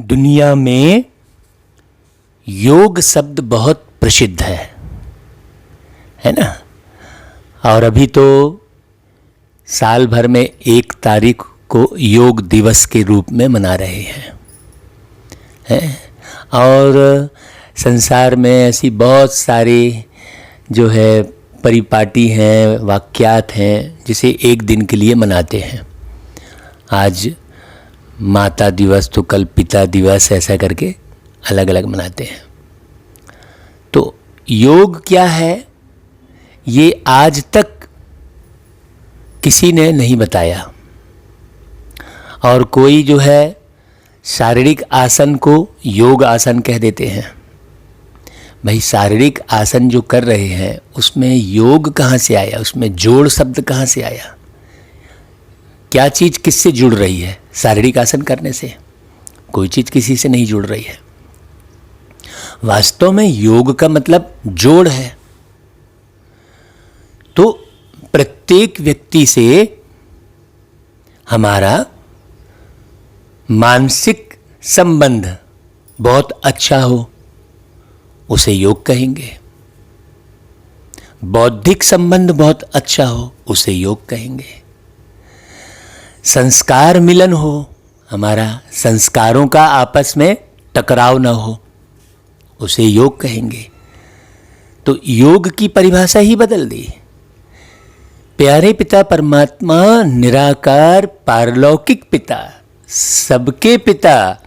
दुनिया में योग शब्द बहुत प्रसिद्ध है ना। और अभी तो साल भर में 1 तारीख को योग दिवस के रूप में मना रहे हैं। और संसार में ऐसी बहुत सारी जो है परिपाटी हैं, वाक्यात हैं, जिसे एक दिन के लिए मनाते हैं। आज माता दिवस तो कल पिता दिवस, ऐसा करके अलग अलग मनाते हैं। तो योग क्या है ये आज तक किसी ने नहीं बताया। और कोई जो है शारीरिक आसन को योग आसन कह देते हैं। भाई शारीरिक आसन जो कर रहे हैं उसमें योग कहाँ से आया, उसमें जोड़ शब्द कहाँ से आया, क्या चीज़ किससे जुड़ रही है? शारीरिक आसन करने से कोई चीज़ किसी से नहीं जुड़ रही है। वास्तव में योग का मतलब जोड़ है। तो प्रत्येक व्यक्ति से हमारा मानसिक संबंध बहुत अच्छा हो, उसे योग कहेंगे। बौद्धिक संबंध बहुत अच्छा हो, उसे योग कहेंगे। संस्कार मिलन हो, हमारा संस्कारों का आपस में टकराव न हो, उसे योग कहेंगे। तो योग की परिभाषा ही बदल दी। प्यारे पिता परमात्मा, निराकार पारलौकिक पिता, सबके पिता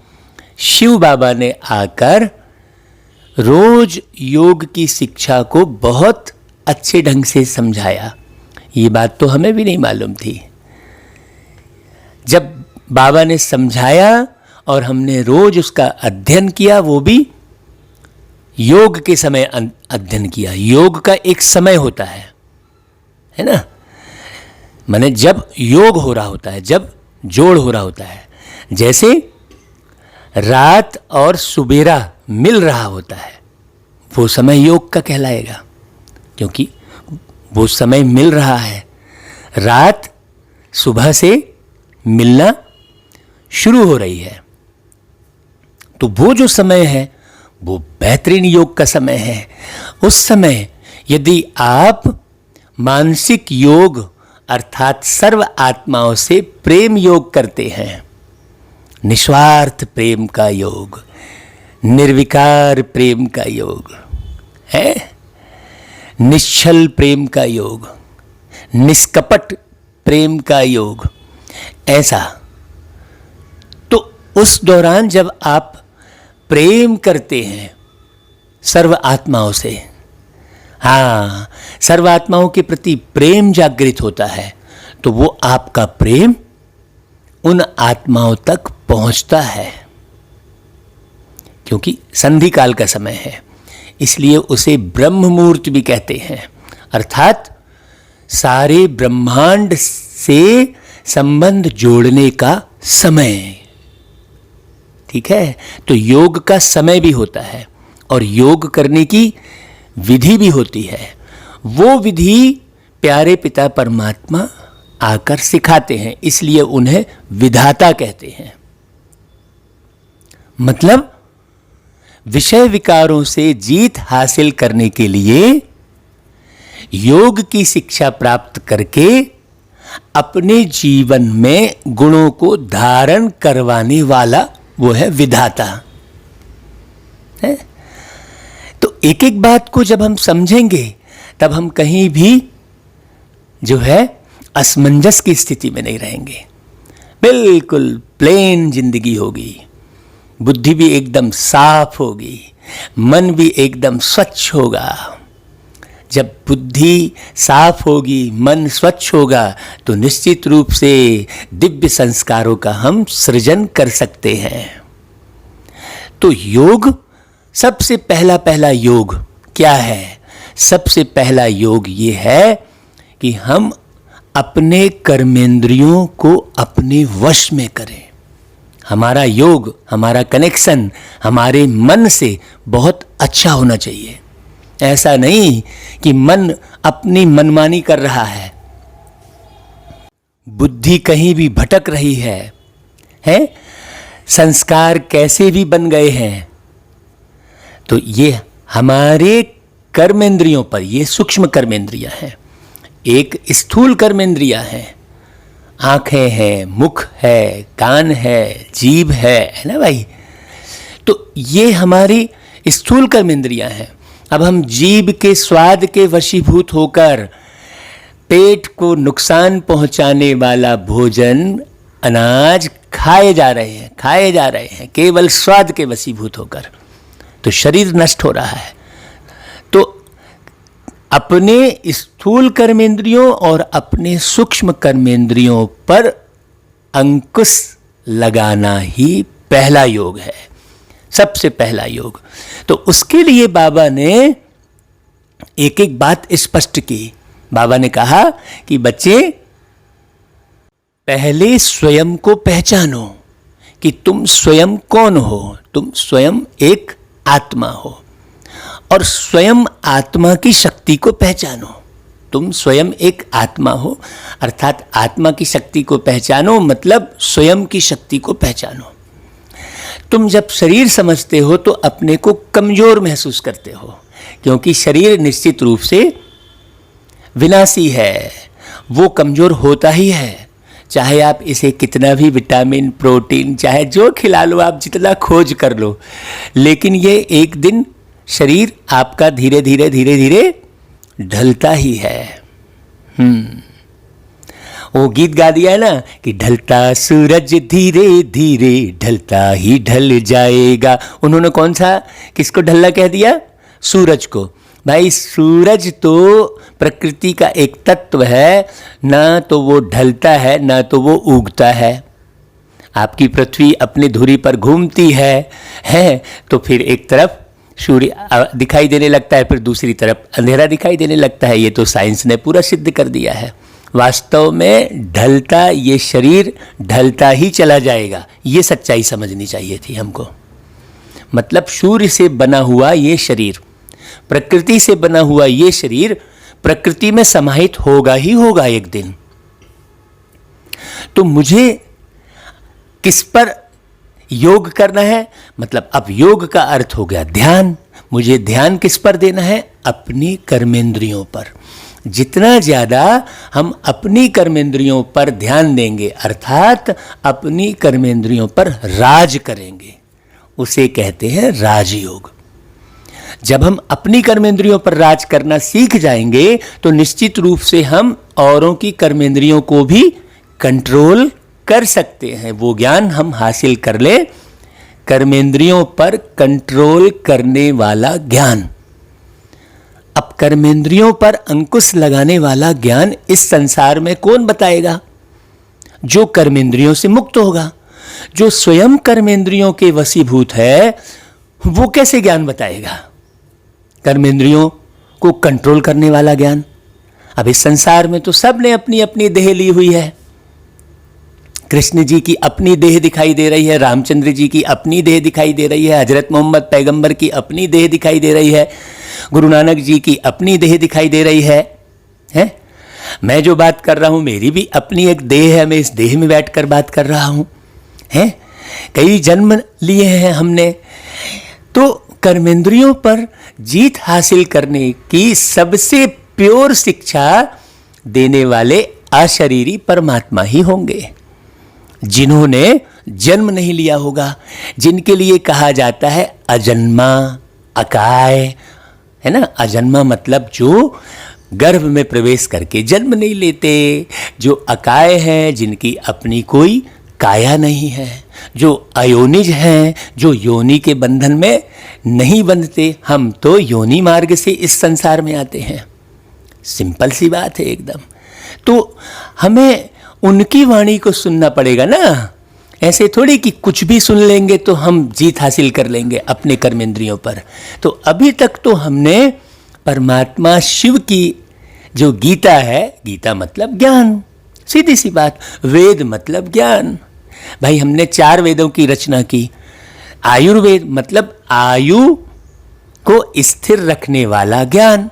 शिव बाबा ने आकर रोज योग की शिक्षा को बहुत अच्छे ढंग से समझाया। ये बात तो हमें भी नहीं मालूम थी। जब बाबा ने समझाया और हमने रोज उसका अध्ययन किया, वो भी योग के समय अध्ययन किया। योग का एक समय होता है ना। माने जब योग हो रहा होता है, जब जोड़ हो रहा होता है, जैसे रात और सुबेरा मिल रहा होता है, वो समय योग का कहलाएगा, क्योंकि वो समय मिल रहा है। रात सुबह से मिलना शुरू हो रही है, तो वो जो समय है वो बेहतरीन योग का समय है। उस समय यदि आप मानसिक योग अर्थात सर्व आत्माओं से प्रेम योग करते हैं, निस्वार्थ प्रेम का योग, निर्विकार प्रेम का योग है, निश्चल प्रेम का योग, निष्कपट प्रेम का योग, ऐसा, तो उस दौरान जब आप प्रेम करते हैं सर्व आत्माओं से, हाँ, सर्व आत्माओं के प्रति प्रेम जागृत होता है, तो वो आपका प्रेम उन आत्माओं तक पहुंचता है। क्योंकि संधि काल का समय है, इसलिए उसे ब्रह्म मुहूर्त भी कहते हैं, अर्थात सारे ब्रह्मांड से संबंध जोड़ने का समय। ठीक है, तो योग का समय भी होता है और योग करने की विधि भी होती है। वो विधि प्यारे पिता परमात्मा आकर सिखाते हैं, इसलिए उन्हें विधाता कहते हैं। मतलब विषय विकारों से जीत हासिल करने के लिए योग की शिक्षा प्राप्त करके अपने जीवन में गुणों को धारण करवाने वाला वो है विधाता है। तो एक एक बात को जब हम समझेंगे तब हम कहीं भी जो है असमंजस की स्थिति में नहीं रहेंगे। बिल्कुल प्लेन जिंदगी होगी, बुद्धि भी एकदम साफ होगी, मन भी एकदम स्वच्छ होगा। जब बुद्धि साफ होगी, मन स्वच्छ होगा, तो निश्चित रूप से दिव्य संस्कारों का हम सृजन कर सकते हैं। तो योग, सबसे पहला योग क्या है? सबसे पहला योग ये है कि हम अपने कर्मेंद्रियों को अपने वश में करें। हमारा योग, हमारा कनेक्शन हमारे मन से बहुत अच्छा होना चाहिए। ऐसा नहीं कि मन अपनी मनमानी कर रहा है, बुद्धि कहीं भी भटक रही है? संस्कार कैसे भी बन गए हैं, तो ये हमारे कर्मेंद्रियों पर, ये सूक्ष्म कर्मेंद्रियां हैं, एक स्थूल कर्मेंद्रियां हैं, आंखें हैं, मुख है, कान है, जीभ है ना भाई। तो ये हमारी स्थूल कर्मेंद्रियां हैं। अब हम जीभ के स्वाद के वशीभूत होकर पेट को नुकसान पहुंचाने वाला भोजन, अनाज खाए जा रहे हैं केवल स्वाद के वशीभूत होकर, तो शरीर नष्ट हो रहा है। तो अपने स्थूल कर्मेंद्रियों और अपने सूक्ष्म कर्मेंद्रियों पर अंकुश लगाना ही पहला योग है, सबसे पहला योग। तो उसके लिए बाबा ने एक एक बात स्पष्ट की। बाबा ने कहा कि बच्चे, पहले स्वयं को पहचानो कि तुम स्वयं कौन हो। तुम स्वयं एक आत्मा हो और स्वयं आत्मा की शक्ति को पहचानो। तुम स्वयं एक आत्मा हो, अर्थात आत्मा की शक्ति को पहचानो मतलब स्वयं की शक्ति को पहचानो। तुम जब शरीर समझते हो तो अपने को कमजोर महसूस करते हो, क्योंकि शरीर निश्चित रूप से विनाशी है, वो कमजोर होता ही है। चाहे आप इसे कितना भी विटामिन, प्रोटीन, चाहे जो खिला लो, आप जितना खोज कर लो, लेकिन ये एक दिन शरीर आपका धीरे धीरे धीरे धीरे ढलता ही है। वो गीत गा दिया है ना कि ढलता सूरज धीरे धीरे ढलता ही ढल जाएगा। उन्होंने कौन सा, किसको ढलना कह दिया? सूरज को। भाई सूरज तो प्रकृति का एक तत्व है, ना तो वो ढलता है ना तो वो उगता है। आपकी पृथ्वी अपनी धुरी पर घूमती है तो फिर एक तरफ सूर्य दिखाई देने लगता है, फिर दूसरी तरफ अंधेरा दिखाई देने लगता है। ये तो साइंस ने पूरा सिद्ध कर दिया है। वास्तव में ढलता ये शरीर ढलता ही चला जाएगा, ये सच्चाई समझनी चाहिए थी हमको। मतलब सूर्य से बना हुआ ये शरीर, प्रकृति से बना हुआ ये शरीर प्रकृति में समाहित होगा ही होगा एक दिन। तो मुझे किस पर योग करना है? मतलब अब योग का अर्थ हो गया ध्यान। मुझे ध्यान किस पर देना है? अपनी कर्मेंद्रियों पर। जितना ज़्यादा हम अपनी कर्मेंद्रियों पर ध्यान देंगे, अर्थात अपनी कर्मेंद्रियों पर राज करेंगे, उसे कहते हैं राजयोग। जब हम अपनी कर्मेंद्रियों पर राज करना सीख जाएंगे तो निश्चित रूप से हम औरों की कर्मेंद्रियों को भी कंट्रोल कर सकते हैं। वो ज्ञान हम हासिल कर ले, कर्मेंद्रियों पर कंट्रोल करने वाला ज्ञान। अब कर्मेंद्रियों पर अंकुश लगाने वाला ज्ञान इस संसार में कौन बताएगा? जो कर्मेंद्रियों से मुक्त होगा। जो स्वयं कर्मेंद्रियों के वशीभूत है वो कैसे ज्ञान बताएगा? कर्मेंद्रियों को कंट्रोल करने वाला ज्ञान। अब इस संसार में तो सब ने अपनी अपनी देह ली हुई है। कृष्ण जी की अपनी देह दिखाई दे रही है, रामचंद्र जी की अपनी देह दिखाई दे रही है, हजरत मोहम्मद पैगंबर की अपनी देह दिखाई दे रही है, गुरु नानक जी की अपनी देह दिखाई दे रही है। मैं जो बात कर रहा हूं मेरी भी अपनी एक देह है, मैं इस देह में बैठकर बात कर रहा हूं। कई जन्म लिए हैं हमने। तो कर्मेंद्रियों पर जीत हासिल करने की सबसे प्योर शिक्षा देने वाले अशरीरी परमात्मा ही होंगे, जिन्होंने जन्म नहीं लिया होगा, जिनके लिए कहा जाता है अजन्मा, अकाय, है ना। अजन्मा मतलब जो गर्भ में प्रवेश करके जन्म नहीं लेते, जो अकाय हैं, जिनकी अपनी कोई काया नहीं है, जो अयोनिज हैं, जो योनि के बंधन में नहीं बंधते। हम तो योनि मार्ग से इस संसार में आते हैं। सिंपल सी बात है एकदम। तो हमें उनकी वाणी को सुनना पड़ेगा ना, ऐसे थोड़ी कि कुछ भी सुन लेंगे तो हम जीत हासिल कर लेंगे अपने कर्मेंद्रियों पर। तो अभी तक तो हमने परमात्मा शिव की जो गीता है, गीता मतलब ज्ञान, सीधी सी बात। वेद मतलब ज्ञान। भाई हमने 4 वेदों की रचना की। आयुर्वेद मतलब आयु को स्थिर रखने वाला ज्ञान।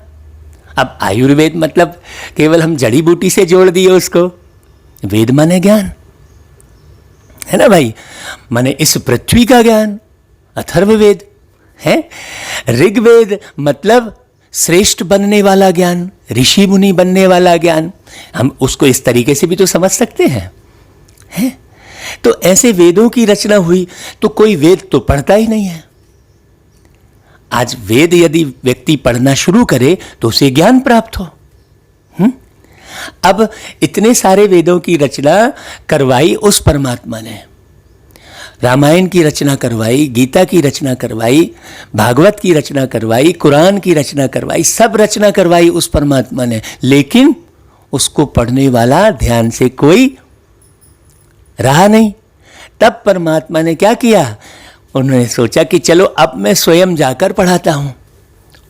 अब आयुर्वेद मतलब केवल हम जड़ी बूटी से जोड़ दिए उसको। वेद माने ज्ञान, है ना भाई। माने इस पृथ्वी का ज्ञान अथर्ववेद है। ऋग्वेद मतलब श्रेष्ठ बनने वाला ज्ञान, ऋषि मुनि बनने वाला ज्ञान। हम उसको इस तरीके से भी तो समझ सकते हैं, है? तो ऐसे वेदों की रचना हुई तो कोई वेद तो पढ़ता ही नहीं है। आज वेद यदि व्यक्ति पढ़ना शुरू करे तो उसे ज्ञान प्राप्त हो। अब इतने सारे वेदों की रचना करवाई उस परमात्मा ने। रामायण की रचना करवाई, गीता की रचना करवाई, भागवत की रचना करवाई, कुरान की रचना करवाई, सब रचना करवाई उस परमात्मा ने। लेकिन उसको पढ़ने वाला ध्यान से कोई रहा नहीं। तब परमात्मा ने क्या किया, उन्होंने सोचा कि चलो अब मैं स्वयं जाकर पढ़ाता हूं।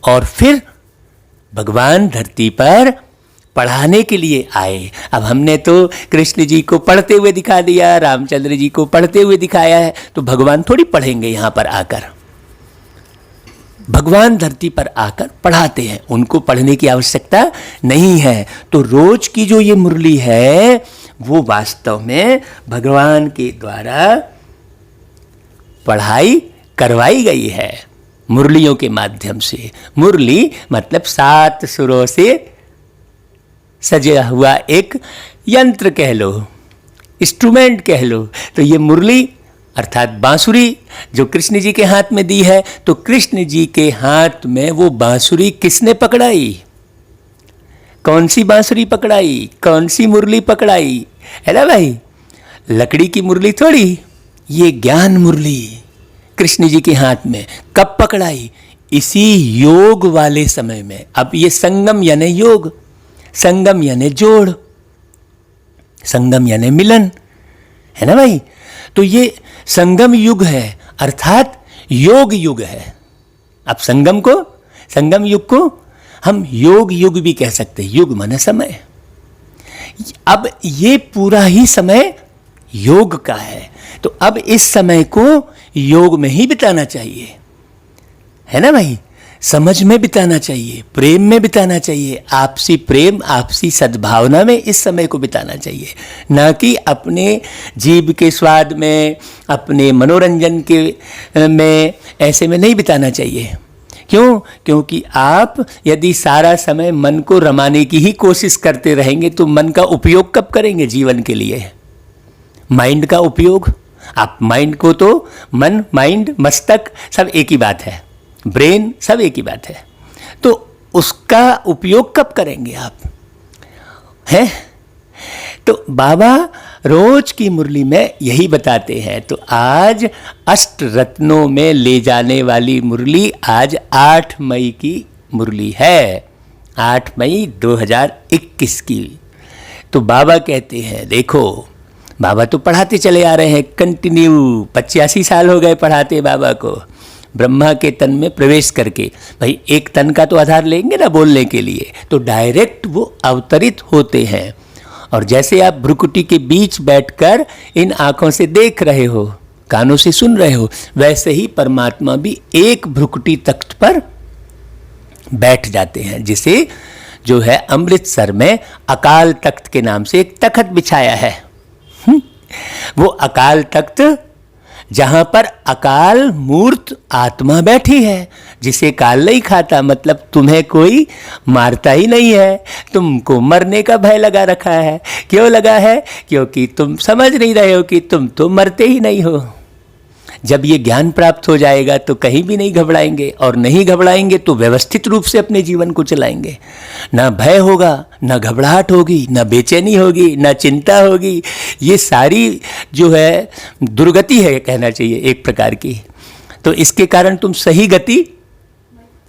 और फिर भगवान धरती पर पढ़ाने के लिए आए। अब हमने तो कृष्ण जी को पढ़ते हुए दिखा दिया, रामचंद्र जी को पढ़ते हुए दिखाया है, तो भगवान थोड़ी पढ़ेंगे यहां पर आकर। भगवान धरती पर आकर पढ़ाते हैं, उनको पढ़ने की आवश्यकता नहीं है। तो रोज की जो ये मुरली है वो वास्तव में भगवान के द्वारा पढ़ाई करवाई गई है मुरलियों के माध्यम से। मुरली मतलब 7 सुरों से सजा हुआ एक यंत्र कह लो, इंस्ट्रूमेंट कह लो। तो ये मुरली अर्थात बांसुरी जो कृष्ण जी के हाथ में दी है, तो कृष्ण जी के हाथ में वो बांसुरी किसने पकड़ाई? कौन सी बांसुरी पकड़ाई, कौन सी मुरली पकड़ाई, है ना भाई? लकड़ी की मुरली थोड़ी, ये ज्ञान मुरली कृष्ण जी के हाथ में कब पकड़ाई? इसी योग वाले समय में। अब ये संगम यानी योग, संगम यानी जोड़, संगम यानी मिलन, है ना भाई? तो ये संगम युग है अर्थात योग युग है। अब संगम युग को हम योग युग भी कह सकते हैं। युग माने समय। अब ये पूरा ही समय योग का है, तो अब इस समय को योग में ही बिताना चाहिए, है ना भाई? समझ में बिताना चाहिए, प्रेम में बिताना चाहिए, आपसी प्रेम, आपसी सद्भावना में इस समय को बिताना चाहिए, ना कि अपने जीभ के स्वाद में, अपने मनोरंजन के में, ऐसे में नहीं बिताना चाहिए। क्यों? क्योंकि आप यदि सारा समय मन को रमाने की ही कोशिश करते रहेंगे तो मन का उपयोग कब करेंगे जीवन के लिए? माइंड का उपयोग, आप माइंड को तो मन, माइंड, मस्तक सब एक ही बात है, ब्रेन सब एक ही बात है, तो उसका उपयोग कब करेंगे आप? हैं? तो बाबा रोज की मुरली में यही बताते हैं। तो आज अष्ट रत्नों में ले जाने वाली मुरली आज 8 मई की मुरली है, 8 मई 2021 की। तो बाबा कहते हैं, देखो बाबा तो पढ़ाते चले आ रहे हैं कंटिन्यू, 85 साल हो गए पढ़ाते बाबा को, ब्रह्मा के तन में प्रवेश करके। भाई एक तन का तो आधार लेंगे ना बोलने के लिए, तो डायरेक्ट वो अवतरित होते हैं। और जैसे आप भ्रुकुटी के बीच बैठकर इन आँखों से देख रहे हो, कानों से सुन रहे हो, वैसे ही परमात्मा भी एक भ्रुकुटी तख्त पर बैठ जाते हैं, जिसे जो है अमृतसर में अकाल तख्त के नाम से एक तख्त बिछाया है। वो अकाल तख्त जहां पर अकाल मूर्त आत्मा बैठी है, जिसे काल नहीं खाता, मतलब तुम्हें कोई मारता ही नहीं है, तुमको मरने का भय लगा रखा है। क्यों लगा है? क्योंकि तुम समझ नहीं रहे हो कि तुम तो मरते ही नहीं हो। जब ये ज्ञान प्राप्त हो जाएगा तो कहीं भी नहीं घबराएंगे, और नहीं घबराएंगे तो व्यवस्थित रूप से अपने जीवन को चलाएंगे। ना भय होगा, ना घबराहट होगी, ना बेचैनी होगी, ना चिंता होगी। ये सारी जो है दुर्गति है कहना चाहिए एक प्रकार की। तो इसके कारण तुम सही गति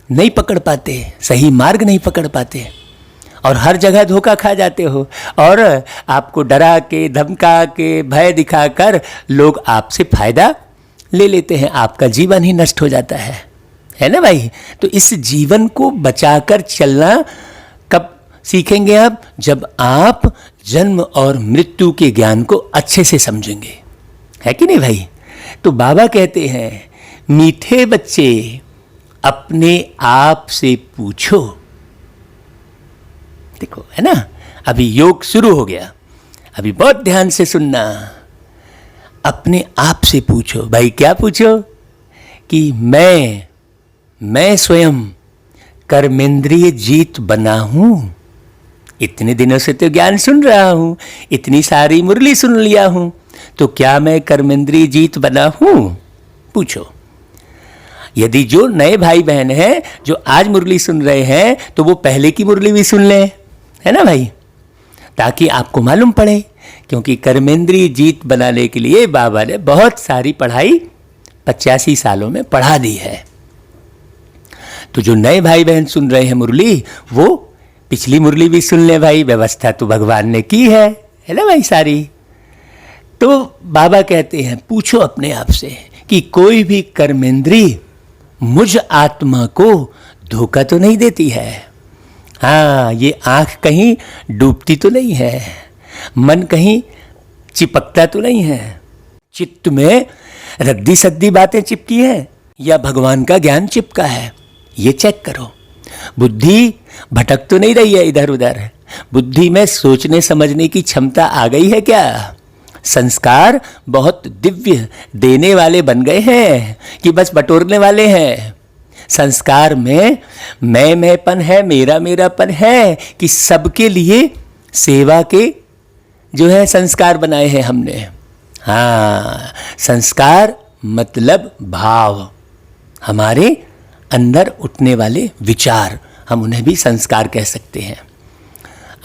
नहीं पकड़ पाते, सही मार्ग नहीं पकड़ पाते, और हर जगह धोखा खा जाते हो, और आपको डरा के, धमका के, भय दिखाकर लोग आपसे फायदा ले लेते हैं, आपका जीवन ही नष्ट हो जाता है ना भाई? तो इस जीवन को बचाकर चलना कब सीखेंगे आप? जब आप जन्म और मृत्यु के ज्ञान को अच्छे से समझेंगे, है कि नहीं भाई? तो बाबा कहते हैं, मीठे बच्चे अपने आप से पूछो। देखो, है ना, अभी योग शुरू हो गया, अभी बहुत ध्यान से सुनना। अपने आप से पूछो। भाई क्या पूछो? कि मैं स्वयं कर्मेंद्रिय जीत बना हूं। इतने दिनों से तो ज्ञान सुन रहा हूं, इतनी सारी मुरली सुन लिया हूं, तो क्या मैं कर्मेंद्रिय जीत बना हूं? पूछो। यदि जो नए भाई बहन हैं जो आज मुरली सुन रहे हैं, तो वो पहले की मुरली भी सुन लें, है ना भाई, ताकि आपको मालूम पड़े। क्योंकि कर्मेंद्रिय जीत बनाने के लिए बाबा ने बहुत सारी पढ़ाई 85 सालों में पढ़ा दी है। तो जो नए भाई बहन सुन रहे हैं मुरली, वो पिछली मुरली भी सुन ले भाई, व्यवस्था तो भगवान ने की है ना भाई सारी। तो बाबा कहते हैं पूछो अपने आप से कि कोई भी कर्मेंद्रिय मुझ आत्मा को धोखा तो नहीं देती है। हाँ, ये आंख कहीं डूबती तो नहीं है, मन कहीं चिपकता तो नहीं है, चित्त में रद्दी सद्दी बातें चिपकी हैं या भगवान का ज्ञान चिपका है, ये चेक करो। बुद्धि भटक तो नहीं रही है इधर उधर, बुद्धि में सोचने समझने की क्षमता आ गई है क्या? संस्कार बहुत दिव्य देने वाले बन गए हैं कि बस बटोरने वाले हैं? संस्कार में मैंपन है, मेरा मेरापन है कि सबके लिए सेवा के जो है संस्कार बनाए हैं हमने। हाँ, संस्कार मतलब भाव, हमारे अंदर उठने वाले विचार, हम उन्हें भी संस्कार कह सकते हैं।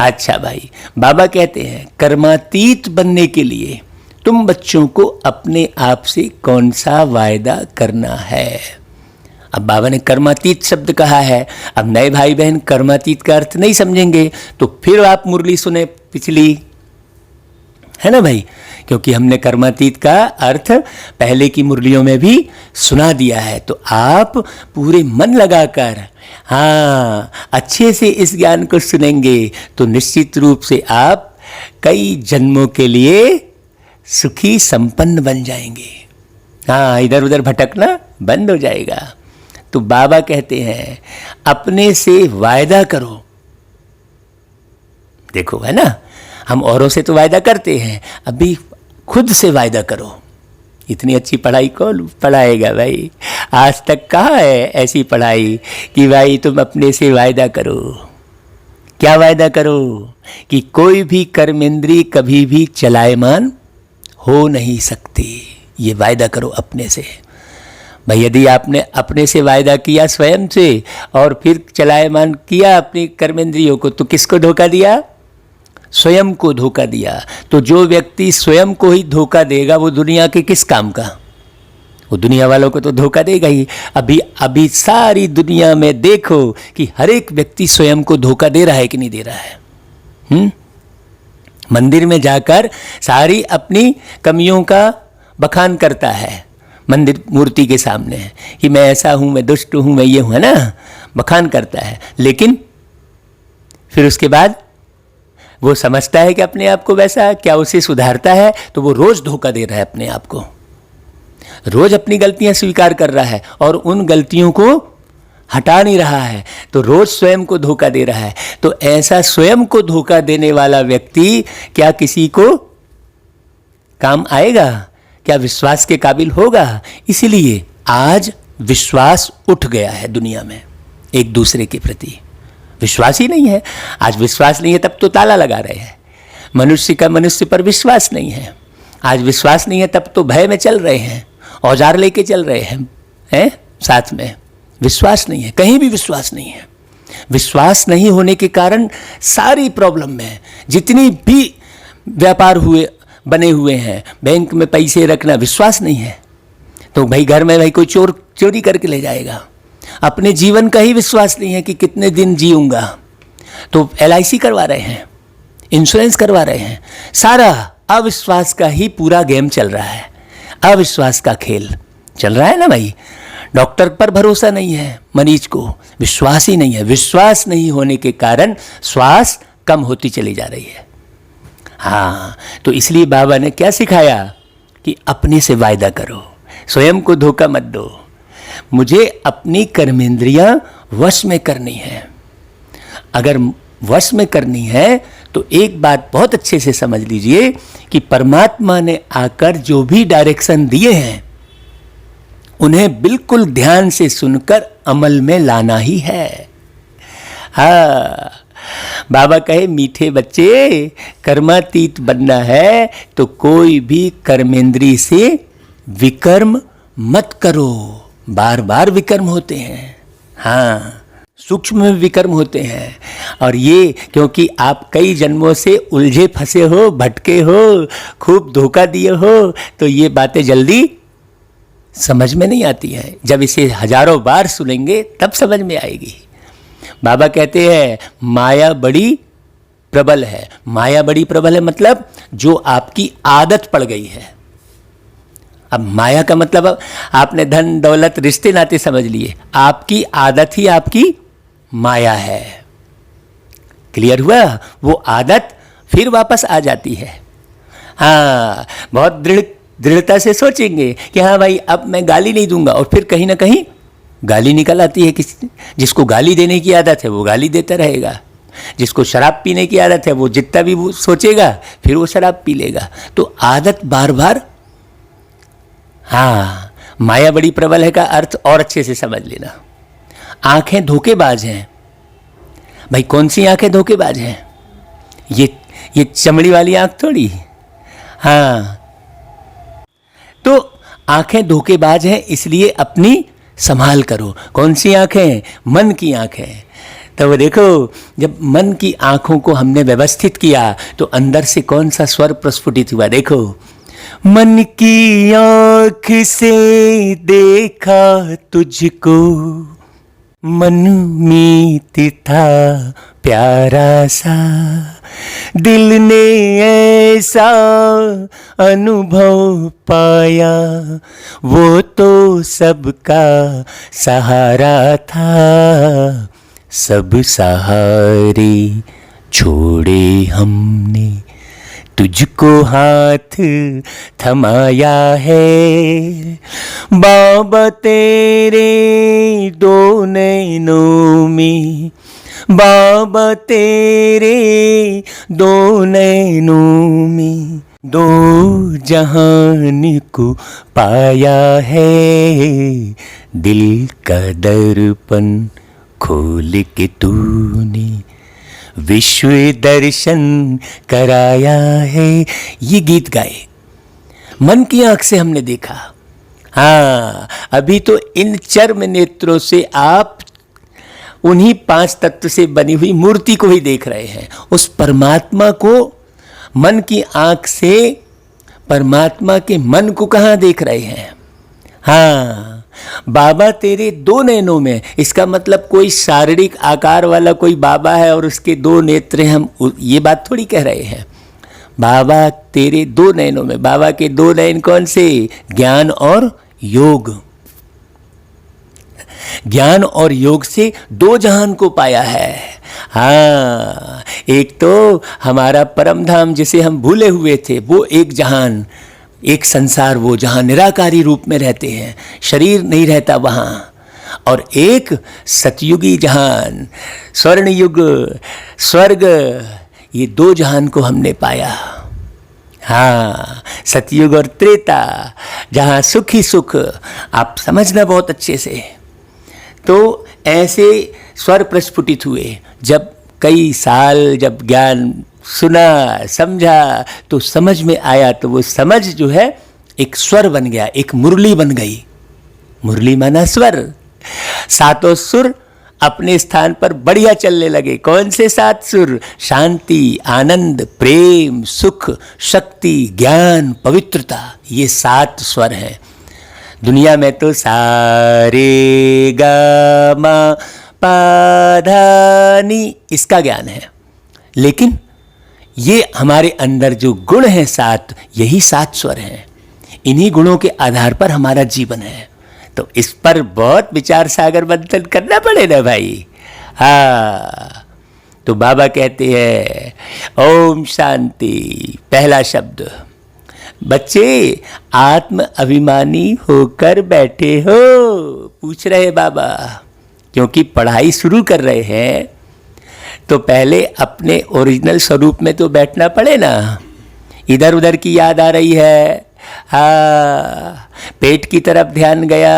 अच्छा भाई, बाबा कहते हैं कर्मातीत बनने के लिए तुम बच्चों को अपने आप से कौन सा वायदा करना है। अब बाबा ने कर्मातीत शब्द कहा है, अब नए भाई बहन कर्मातीत का अर्थ नहीं समझेंगे तो फिर आप मुरली सुने पिछली, है ना भाई, क्योंकि हमने कर्मातीत का अर्थ पहले की मुरलियों में भी सुना दिया है। तो आप पूरे मन लगाकर हाँ अच्छे से इस ज्ञान को सुनेंगे तो निश्चित रूप से आप कई जन्मों के लिए सुखी संपन्न बन जाएंगे। हाँ, इधर उधर भटकना बंद हो जाएगा। तो बाबा कहते हैं अपने से वायदा करो। देखो, है ना, हम औरों से तो वायदा करते हैं, अभी खुद से वायदा करो। इतनी अच्छी पढ़ाई कौन पढ़ाएगा भाई? आज तक कहाँ है ऐसी पढ़ाई कि भाई तुम अपने से वायदा करो। क्या वायदा करो? कि कोई भी कर्मेंद्रिय कभी भी चलायमान हो नहीं सकती। ये वायदा करो अपने से भाई। यदि आपने अपने से वायदा किया स्वयं से और फिर चलायमान किया अपनी कर्मेंद्रियों को, तो किसको धोखा दिया? स्वयं को धोखा दिया। तो जो व्यक्ति स्वयं को ही धोखा देगा वो दुनिया के किस काम का? वो दुनिया वालों को तो धोखा देगा ही। अभी सारी दुनिया में देखो कि हर एक व्यक्ति स्वयं को धोखा दे रहा है कि नहीं दे रहा है। मंदिर में जाकर सारी अपनी कमियों का बखान करता है मंदिर मूर्ति के सामने कि मैं ऐसा हूँ, मैं दुष्ट हूँ, मैं ये हूँ, है ना, बखान करता है। लेकिन फिर उसके बाद वो समझता है कि अपने आप को वैसा, क्या उसे सुधारता है? तो वो रोज धोखा दे रहा है अपने आप को, रोज अपनी गलतियां स्वीकार कर रहा है और उन गलतियों को हटा नहीं रहा है, तो रोज स्वयं को धोखा दे रहा है। तो ऐसा स्वयं को धोखा देने वाला व्यक्ति क्या किसी को काम आएगा? क्या विश्वास के काबिल होगा? इसीलिए आज विश्वास उठ गया है दुनिया में, एक दूसरे के प्रति विश्वास ही नहीं है। आज विश्वास नहीं है तब तो ताला लगा रहे हैं। मनुष्य का मनुष्य पर विश्वास नहीं है। आज विश्वास नहीं है तब तो भय में चल रहे हैं, औजार लेके चल रहे हैं साथ में। विश्वास नहीं है, कहीं भी विश्वास नहीं है। विश्वास नहीं होने के कारण सारी प्रॉब्लम में जितनी भी व्यापार बने हुए हैं, बैंक में पैसे रखना, विश्वास नहीं है तो भाई घर में भाई कोई चोरी करके ले जाएगा। अपने जीवन का ही विश्वास नहीं है कि कितने दिन जीऊंगा, तो LIC करवा रहे हैं, इंश्योरेंस करवा रहे हैं। सारा अविश्वास का ही पूरा गेम चल रहा है, अविश्वास का खेल चल रहा है ना भाई। डॉक्टर पर भरोसा नहीं है, मरीज को विश्वास ही नहीं है। विश्वास नहीं होने के कारण श्वास कम होती चली जा रही है। हाँ, तो इसलिए बाबा ने क्या सिखाया कि अपने से वायदा करो, स्वयं को धोखा मत दो। मुझे अपनी कर्मेंद्रियां वश में करनी है। अगर वश में करनी है तो एक बात बहुत अच्छे से समझ लीजिए कि परमात्मा ने आकर जो भी डायरेक्शन दिए हैं उन्हें बिल्कुल ध्यान से सुनकर अमल में लाना ही है। हाँ, बाबा कहे मीठे बच्चे, कर्मातीत बनना है तो कोई भी कर्मेंद्री से विकर्म मत करो। बार बार विकर्म होते हैं, हाँ, सूक्ष्म में विकर्म होते हैं। और ये क्योंकि आप कई जन्मों से उलझे फंसे हो, भटके हो, खूब धोखा दिए हो, तो ये बातें जल्दी समझ में नहीं आती हैं। जब इसे हजारों बार सुनेंगे तब समझ में आएगी। बाबा कहते हैं माया बड़ी प्रबल है। माया बड़ी प्रबल है मतलब जो आपकी आदत पड़ गई है। अब माया का मतलब अब आपने धन दौलत रिश्ते नाते समझ लिए, आपकी आदत ही आपकी माया है। क्लियर हुआ? वो आदत फिर वापस आ जाती है। हाँ, बहुत दृढ़ता से सोचेंगे कि हाँ भाई अब मैं गाली नहीं दूंगा, और फिर कहीं ना कहीं गाली निकल आती है। जिसको गाली देने की आदत है वो गाली देता रहेगा, जिसको शराब पीने की आदत है वो जितना भी वो सोचेगा फिर वो शराब पी लेगा। तो आदत बार बार, हाँ, माया बड़ी प्रबल है का अर्थ और अच्छे से समझ लेना। आंखें धोखेबाज हैं। भाई कौन सी आंखें धोखेबाज हैं? ये चमड़ी वाली आंख थोड़ी। हाँ, तो आंखें धोखेबाज हैं, इसलिए अपनी संभाल करो। कौन सी आंखें? मन की आंखें। तो वो देखो, जब मन की आंखों को हमने व्यवस्थित किया तो अंदर से कौन सा स्वर प्रस्फुटित हुआ? देखो, मन की आंख से देखा तुझको, मन मीत था प्यारा सा, दिल ने ऐसा अनुभव पाया, वो तो सबका सहारा था, सब सहारे छोड़े हमने, तुझको हाथ थमाया है। बाबा तेरे दो नैनों में, बाबा तेरे दो नैनों में, दो जहान को पाया है, दिल का दर्पण खोल के तूने विश्व दर्शन कराया है। ये गीत गाए, मन की आंख से हमने देखा। हाँ, अभी तो इन चर्म नेत्रों से आप उन्हीं 5 तत्व से बनी हुई मूर्ति को ही देख रहे हैं। उस परमात्मा को मन की आंख से, परमात्मा के मन को कहाँ देख रहे हैं? हाँ, बाबा तेरे दो नैनों में, इसका मतलब कोई शारीरिक आकार वाला कोई बाबा है और उसके 2 नेत्र हैं, हम ये बात थोड़ी कह रहे हैं। बाबा तेरे 2 नैनों में, बाबा के 2 नैन कौन से? ज्ञान और योग। ज्ञान और योग से 2 जहान को पाया है। हाँ, एक तो हमारा परम धाम जिसे हम भूले हुए थे, वो एक जहान, एक संसार, वो जहाँ निराकारी रूप में रहते हैं, शरीर नहीं रहता वहाँ, और एक सतयुगी जहान, स्वर्ण युग, स्वर्ग, ये 2 जहान को हमने पाया। हाँ, सतयुग और त्रेता, जहाँ सुख ही सुख, आप समझना बहुत अच्छे से। तो ऐसे स्वर प्रस्फुटित हुए। जब कई साल जब ज्ञान सुना, समझा, तो समझ में आया, तो वो समझ जो है एक स्वर बन गया, एक मुरली बन गई। मुरली माना स्वर। 7 सुर अपने स्थान पर बढ़िया चलने लगे। कौन से 7 सुर? शांति, आनंद, प्रेम, सुख, शक्ति, ज्ञान, पवित्रता, ये 7 स्वर हैं। दुनिया में तो सारे गा मा पा धा नी इसका ज्ञान है, लेकिन ये हमारे अंदर जो गुण हैं 7, यही 7 स्वर हैं। इन्हीं गुणों के आधार पर हमारा जीवन है। तो इस पर बहुत विचार सागर मंथन करना पड़ेगा भाई। हाँ, तो बाबा कहते हैं ओम शांति, पहला शब्द। बच्चे आत्म अभिमानी होकर बैठे हो? पूछ रहे बाबा, क्योंकि पढ़ाई शुरू कर रहे हैं तो पहले अपने ओरिजिनल स्वरूप में तो बैठना पड़े ना। इधर उधर की याद आ रही है, हाँ, पेट की तरफ ध्यान गया,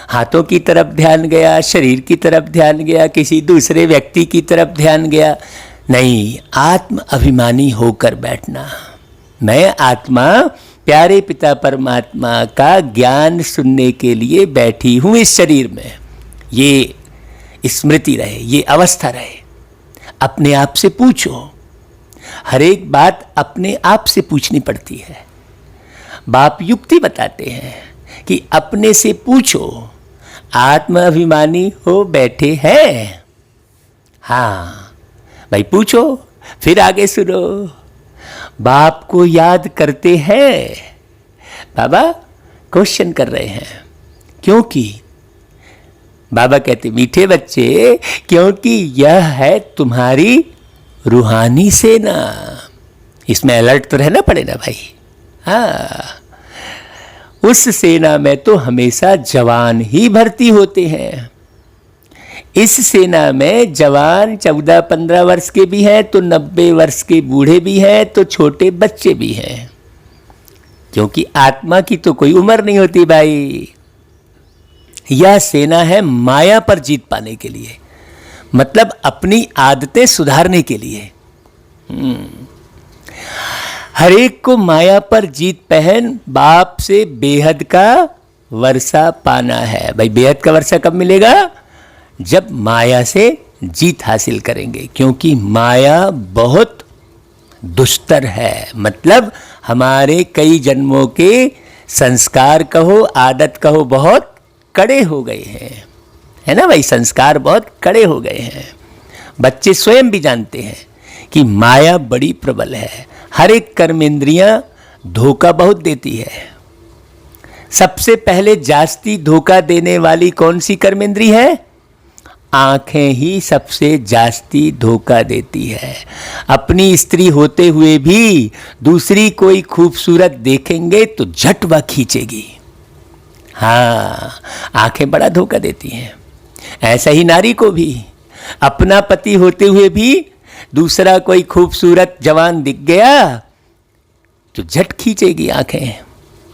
हाथों की तरफ ध्यान गया, शरीर की तरफ ध्यान गया, किसी दूसरे व्यक्ति की तरफ ध्यान गया। नहीं, आत्म अभिमानी होकर बैठना। मैं आत्मा प्यारे पिता परमात्मा का ज्ञान सुनने के लिए बैठी हूँ इस शरीर में। ये स्मृति रहे, ये अवस्था रहे। अपने आप से पूछो, हर एक बात अपने आप से पूछनी पड़ती है। बाप युक्ति बताते हैं कि अपने से पूछो, आत्म अभिमानी हो बैठे हैं? हाँ भाई, पूछो, फिर आगे सुनो। बाप को याद करते हैं? बाबा क्वेश्चन कर रहे हैं, क्योंकि बाबा कहते, मीठे बच्चे, क्योंकि यह है तुम्हारी रूहानी सेना। इसमें अलर्ट तो रहना पड़ेगा भाई। हाँ, उस सेना में तो हमेशा जवान ही भर्ती होते हैं। इस सेना में जवान 14-15 वर्ष के भी हैं, तो 90 वर्ष के बूढ़े भी हैं, तो छोटे बच्चे भी हैं। क्योंकि आत्मा की तो कोई उम्र नहीं होती भाई। यह सेना है माया पर जीत पाने के लिए, मतलब अपनी आदतें सुधारने के लिए। हर एक को माया पर जीत पहन बाप से बेहद का वर्षा पाना है। भाई बेहद का वर्षा कब मिलेगा? जब माया से जीत हासिल करेंगे, क्योंकि माया बहुत दुस्तर है। मतलब हमारे कई जन्मों के संस्कार कहो, आदत कहो, बहुत कड़े हो गए हैं, है ना भाई। संस्कार बहुत कड़े हो गए हैं। बच्चे स्वयं भी जानते हैं कि माया बड़ी प्रबल है। हर एक कर्मेंद्रियां धोखा बहुत देती है। सबसे पहले जास्ती धोखा देने वाली कौन सी कर्मेंद्री है? आंखें ही सबसे जास्ती धोखा देती है। अपनी स्त्री होते हुए भी दूसरी कोई खूबसूरत देखेंगे तो झट वह खींचेगी। हाँ, आंखें बड़ा धोखा देती हैं। ऐसा ही नारी को भी अपना पति होते हुए भी दूसरा कोई खूबसूरत जवान दिख गया तो झट खींचेगी आंखें।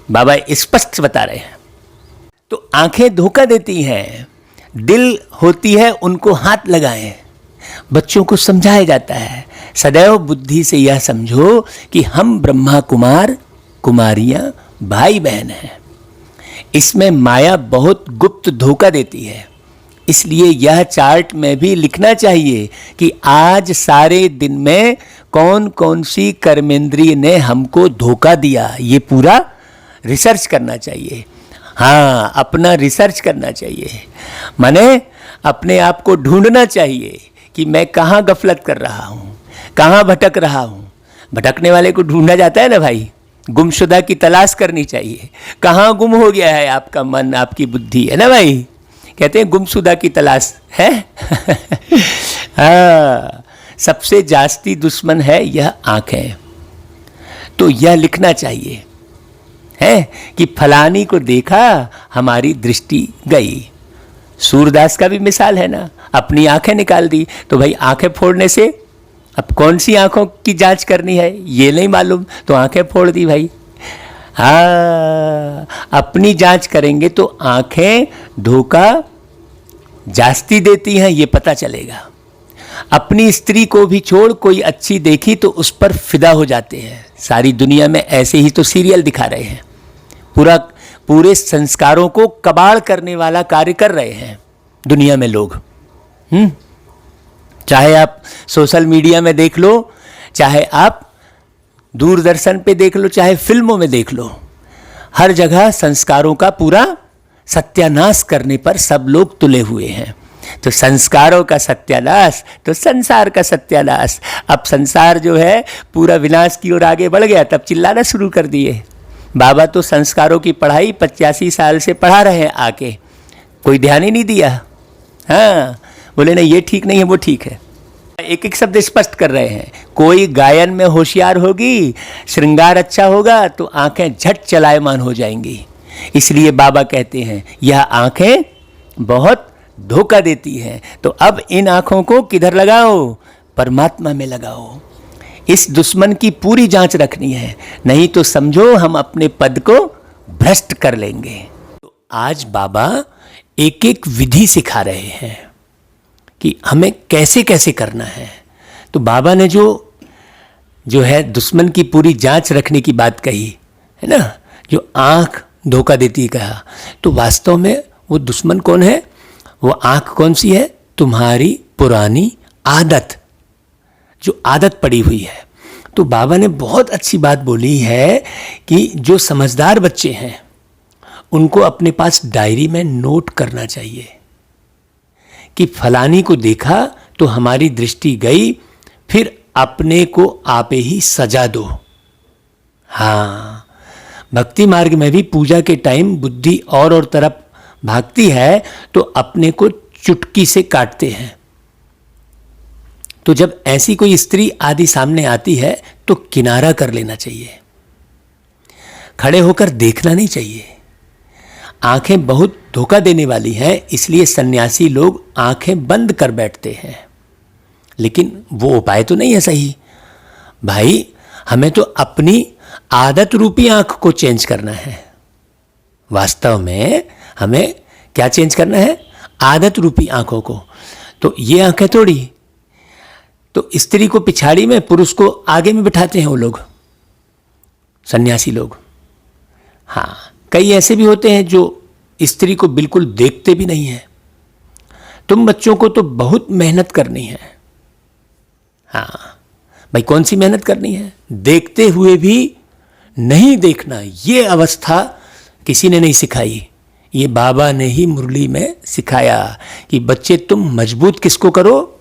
बाबा स्पष्ट बता रहे हैं। तो आंखें धोखा देती हैं। दिल होती है उनको हाथ लगाएं। बच्चों को समझाया जाता है, सदैव बुद्धि से यह समझो कि हम ब्रह्मा कुमार कुमारियां भाई बहन हैं। इसमें माया बहुत गुप्त धोखा देती है। इसलिए यह चार्ट में भी लिखना चाहिए कि आज सारे दिन में कौन कौन सी कर्मेंद्रिय ने हमको धोखा दिया। ये पूरा रिसर्च करना चाहिए। हाँ, अपना रिसर्च करना चाहिए, माने अपने आप को ढूंढना चाहिए कि मैं कहाँ गफलत कर रहा हूँ, कहाँ भटक रहा हूँ। भटकने वाले को ढूंढा जाता है ना भाई, गुमशुदा की तलाश करनी चाहिए। कहाँ गुम हो गया है आपका मन, आपकी बुद्धि, है ना भाई। कहते हैं गुमशुदा की तलाश है। हाँ, सबसे जास्ती दुश्मन है यह आंखें। तो यह लिखना चाहिए है कि फलानी को देखा, हमारी दृष्टि गई। सूरदास का भी मिसाल है ना, अपनी आंखें निकाल दी। तो भाई आंखें फोड़ने से अब कौन सी आंखों की जांच करनी है ये नहीं मालूम, तो आंखें फोड़ दी भाई। हाँ, अपनी जांच करेंगे तो आंखें धोखा जास्ती देती हैं, ये पता चलेगा। अपनी स्त्री को भी छोड़ कोई अच्छी देखी तो उस पर फिदा हो जाते हैं। सारी दुनिया में ऐसे ही तो सीरियल दिखा रहे हैं। पूरे संस्कारों को कबाड़ करने वाला कार्य कर रहे हैं दुनिया में लोग। चाहे आप सोशल मीडिया में देख लो, चाहे आप दूरदर्शन पे देख लो, चाहे फिल्मों में देख लो, हर जगह संस्कारों का पूरा सत्यानाश करने पर सब लोग तुले हुए हैं। तो संस्कारों का सत्यानाश तो संसार का सत्यानाश। अब संसार जो है पूरा विनाश की ओर आगे बढ़ गया, तब चिल्लाना शुरू कर दिए। बाबा तो संस्कारों की पढ़ाई 85 साल से पढ़ा रहे हैं, आके कोई ध्यान ही नहीं दिया। हाँ, बोले नहीं ये ठीक नहीं है, वो ठीक है। एक एक शब्द स्पष्ट कर रहे हैं। कोई गायन में होशियार होगी, श्रृंगार अच्छा होगा तो आंखें झट चलायमान हो जाएंगी। इसलिए बाबा कहते हैं यह आंखें बहुत धोखा देती हैं। तो अब इन आंखों को किधर लगाओ? परमात्मा में लगाओ। इस दुश्मन की पूरी जांच रखनी है, नहीं तो समझो हम अपने पद को भ्रष्ट कर लेंगे। तो आज बाबा एक एक विधि सिखा रहे हैं कि हमें कैसे कैसे करना है। तो बाबा ने जो है दुश्मन की पूरी जांच रखने की बात कही है ना, जो आंख धोखा देती कहा, तो वास्तव में वो दुश्मन कौन है? वो आंख कौन सी है? तुम्हारी पुरानी आदत, जो आदत पड़ी हुई है। तो बाबा ने बहुत अच्छी बात बोली है कि जो समझदार बच्चे हैं उनको अपने पास डायरी में नोट करना चाहिए कि फलानी को देखा तो हमारी दृष्टि गई, फिर अपने को आप ही सजा दो। हाँ, भक्ति मार्ग में भी पूजा के टाइम बुद्धि और तरफ भागती है तो अपने को चुटकी से काटते हैं। तो जब ऐसी कोई स्त्री आदि सामने आती है तो किनारा कर लेना चाहिए, खड़े होकर देखना नहीं चाहिए। आंखें बहुत धोखा देने वाली हैं, इसलिए सन्यासी लोग आंखें बंद कर बैठते हैं, लेकिन वो उपाय तो नहीं है सही। भाई, हमें तो अपनी आदत रूपी आंख को चेंज करना है। वास्तव में हमें क्या चेंज करना है? आदत रूपी आंखों को। तो ये आंखें थोड़ी, तो स्त्री को पिछाड़ी में, पुरुष को आगे में बिठाते हैं वो लोग, सन्यासी लोग। हाँ, कई ऐसे भी होते हैं जो स्त्री को बिल्कुल देखते भी नहीं है। तुम बच्चों को तो बहुत मेहनत करनी है। हाँ भाई, कौन सी मेहनत करनी है? देखते हुए भी नहीं देखना, ये अवस्था किसी ने नहीं सिखाई, ये बाबा ने ही मुरली में सिखाया कि बच्चे तुम मजबूत किसको करो?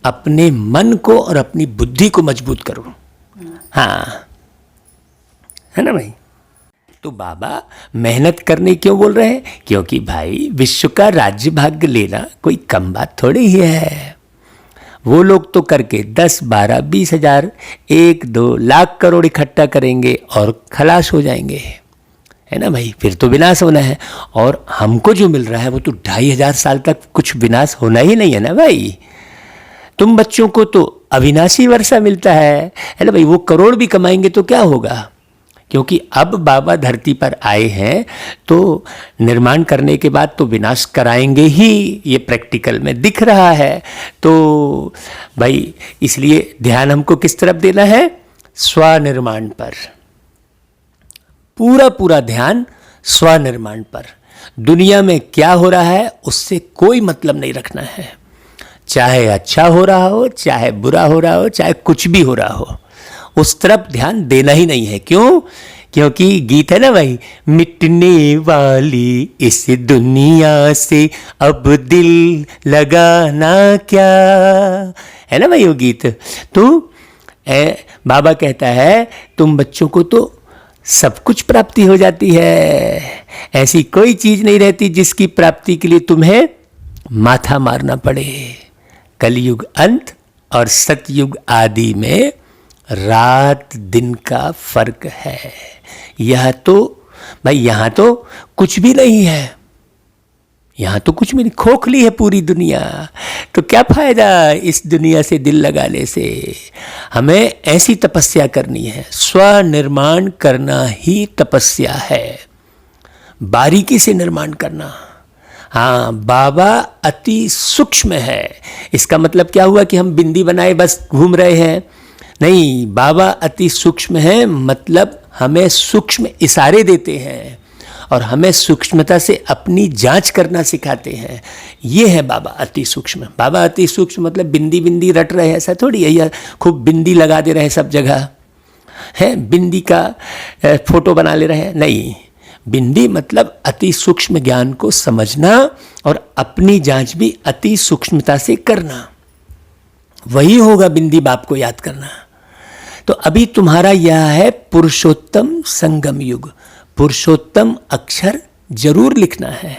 अपने मन को और अपनी बुद्धि को मजबूत करो। हाँ, है ना भाई? तो बाबा मेहनत करने क्यों बोल रहे हैं? क्योंकि भाई विश्व का राज्य भाग्य लेना कोई कम बात थोड़ी ही है। वो लोग तो करके 10, 12, 20 हजार, 1, 2 लाख करोड़ इकट्ठा करेंगे और खलास हो जाएंगे, है ना भाई? फिर तो विनाश होना है। और हमको जो मिल रहा है वो तो 2500 साल तक कुछ विनाश होना ही नहीं है ना भाई। तुम बच्चों को तो अविनाशी वर्षा मिलता है ना भाई? वो करोड़ भी कमाएंगे तो क्या होगा? क्योंकि अब बाबा धरती पर आए हैं तो निर्माण करने के बाद तो विनाश कराएंगे ही, ये प्रैक्टिकल में दिख रहा है। तो भाई इसलिए ध्यान हमको किस तरफ देना है? स्वनिर्माण पर, पूरा पूरा ध्यान स्वनिर्माण पर। दुनिया में क्या हो रहा है उससे कोई मतलब नहीं रखना है, चाहे अच्छा हो रहा हो, चाहे बुरा हो रहा हो, चाहे कुछ भी हो रहा हो, उस तरफ ध्यान देना ही नहीं है। क्यों? क्योंकि गीत है ना भाई, मिटने वाली इस दुनिया से अब दिल लगाना क्या, है ना भाई वो गीत। तो बाबा कहता है तुम बच्चों को तो सब कुछ प्राप्ति हो जाती है, ऐसी कोई चीज नहीं रहती जिसकी प्राप्ति के लिए तुम्हें माथा मारना पड़े। कलयुग अंत और सतयुग आदि में रात दिन का फर्क है। यह तो भाई यहाँ तो कुछ भी नहीं है, यहाँ तो कुछ भी नहीं, खोखली है पूरी दुनिया। तो क्या फायदा इस दुनिया से दिल लगाने से? हमें ऐसी तपस्या करनी है, स्वनिर्माण करना ही तपस्या है, बारीकी से निर्माण करना। हाँ, बाबा अति सूक्ष्म है। इसका मतलब क्या हुआ कि हम बिंदी बनाए बस घूम रहे हैं? नहीं, बाबा अति सूक्ष्म है, मतलब हमें सूक्ष्म इशारे देते हैं और हमें सूक्ष्मता से अपनी जांच करना सिखाते हैं। ये है बाबा अति सूक्ष्म। बाबा अति सूक्ष्म मतलब बिंदी बिंदी रट रहे हैं ऐसा थोड़ी है, या खूब बिंदी लगा दे रहे हैं सब जगह, है बिंदी का फोटो बना ले रहे हैं, नहीं। बिंदी मतलब अति सूक्ष्म ज्ञान को समझना और अपनी जांच भी अति सूक्ष्मता से करना, वही होगा बिंदी बाप को याद करना। तो अभी तुम्हारा यह है पुरुषोत्तम संगम युग। पुरुषोत्तम अक्षर जरूर लिखना है।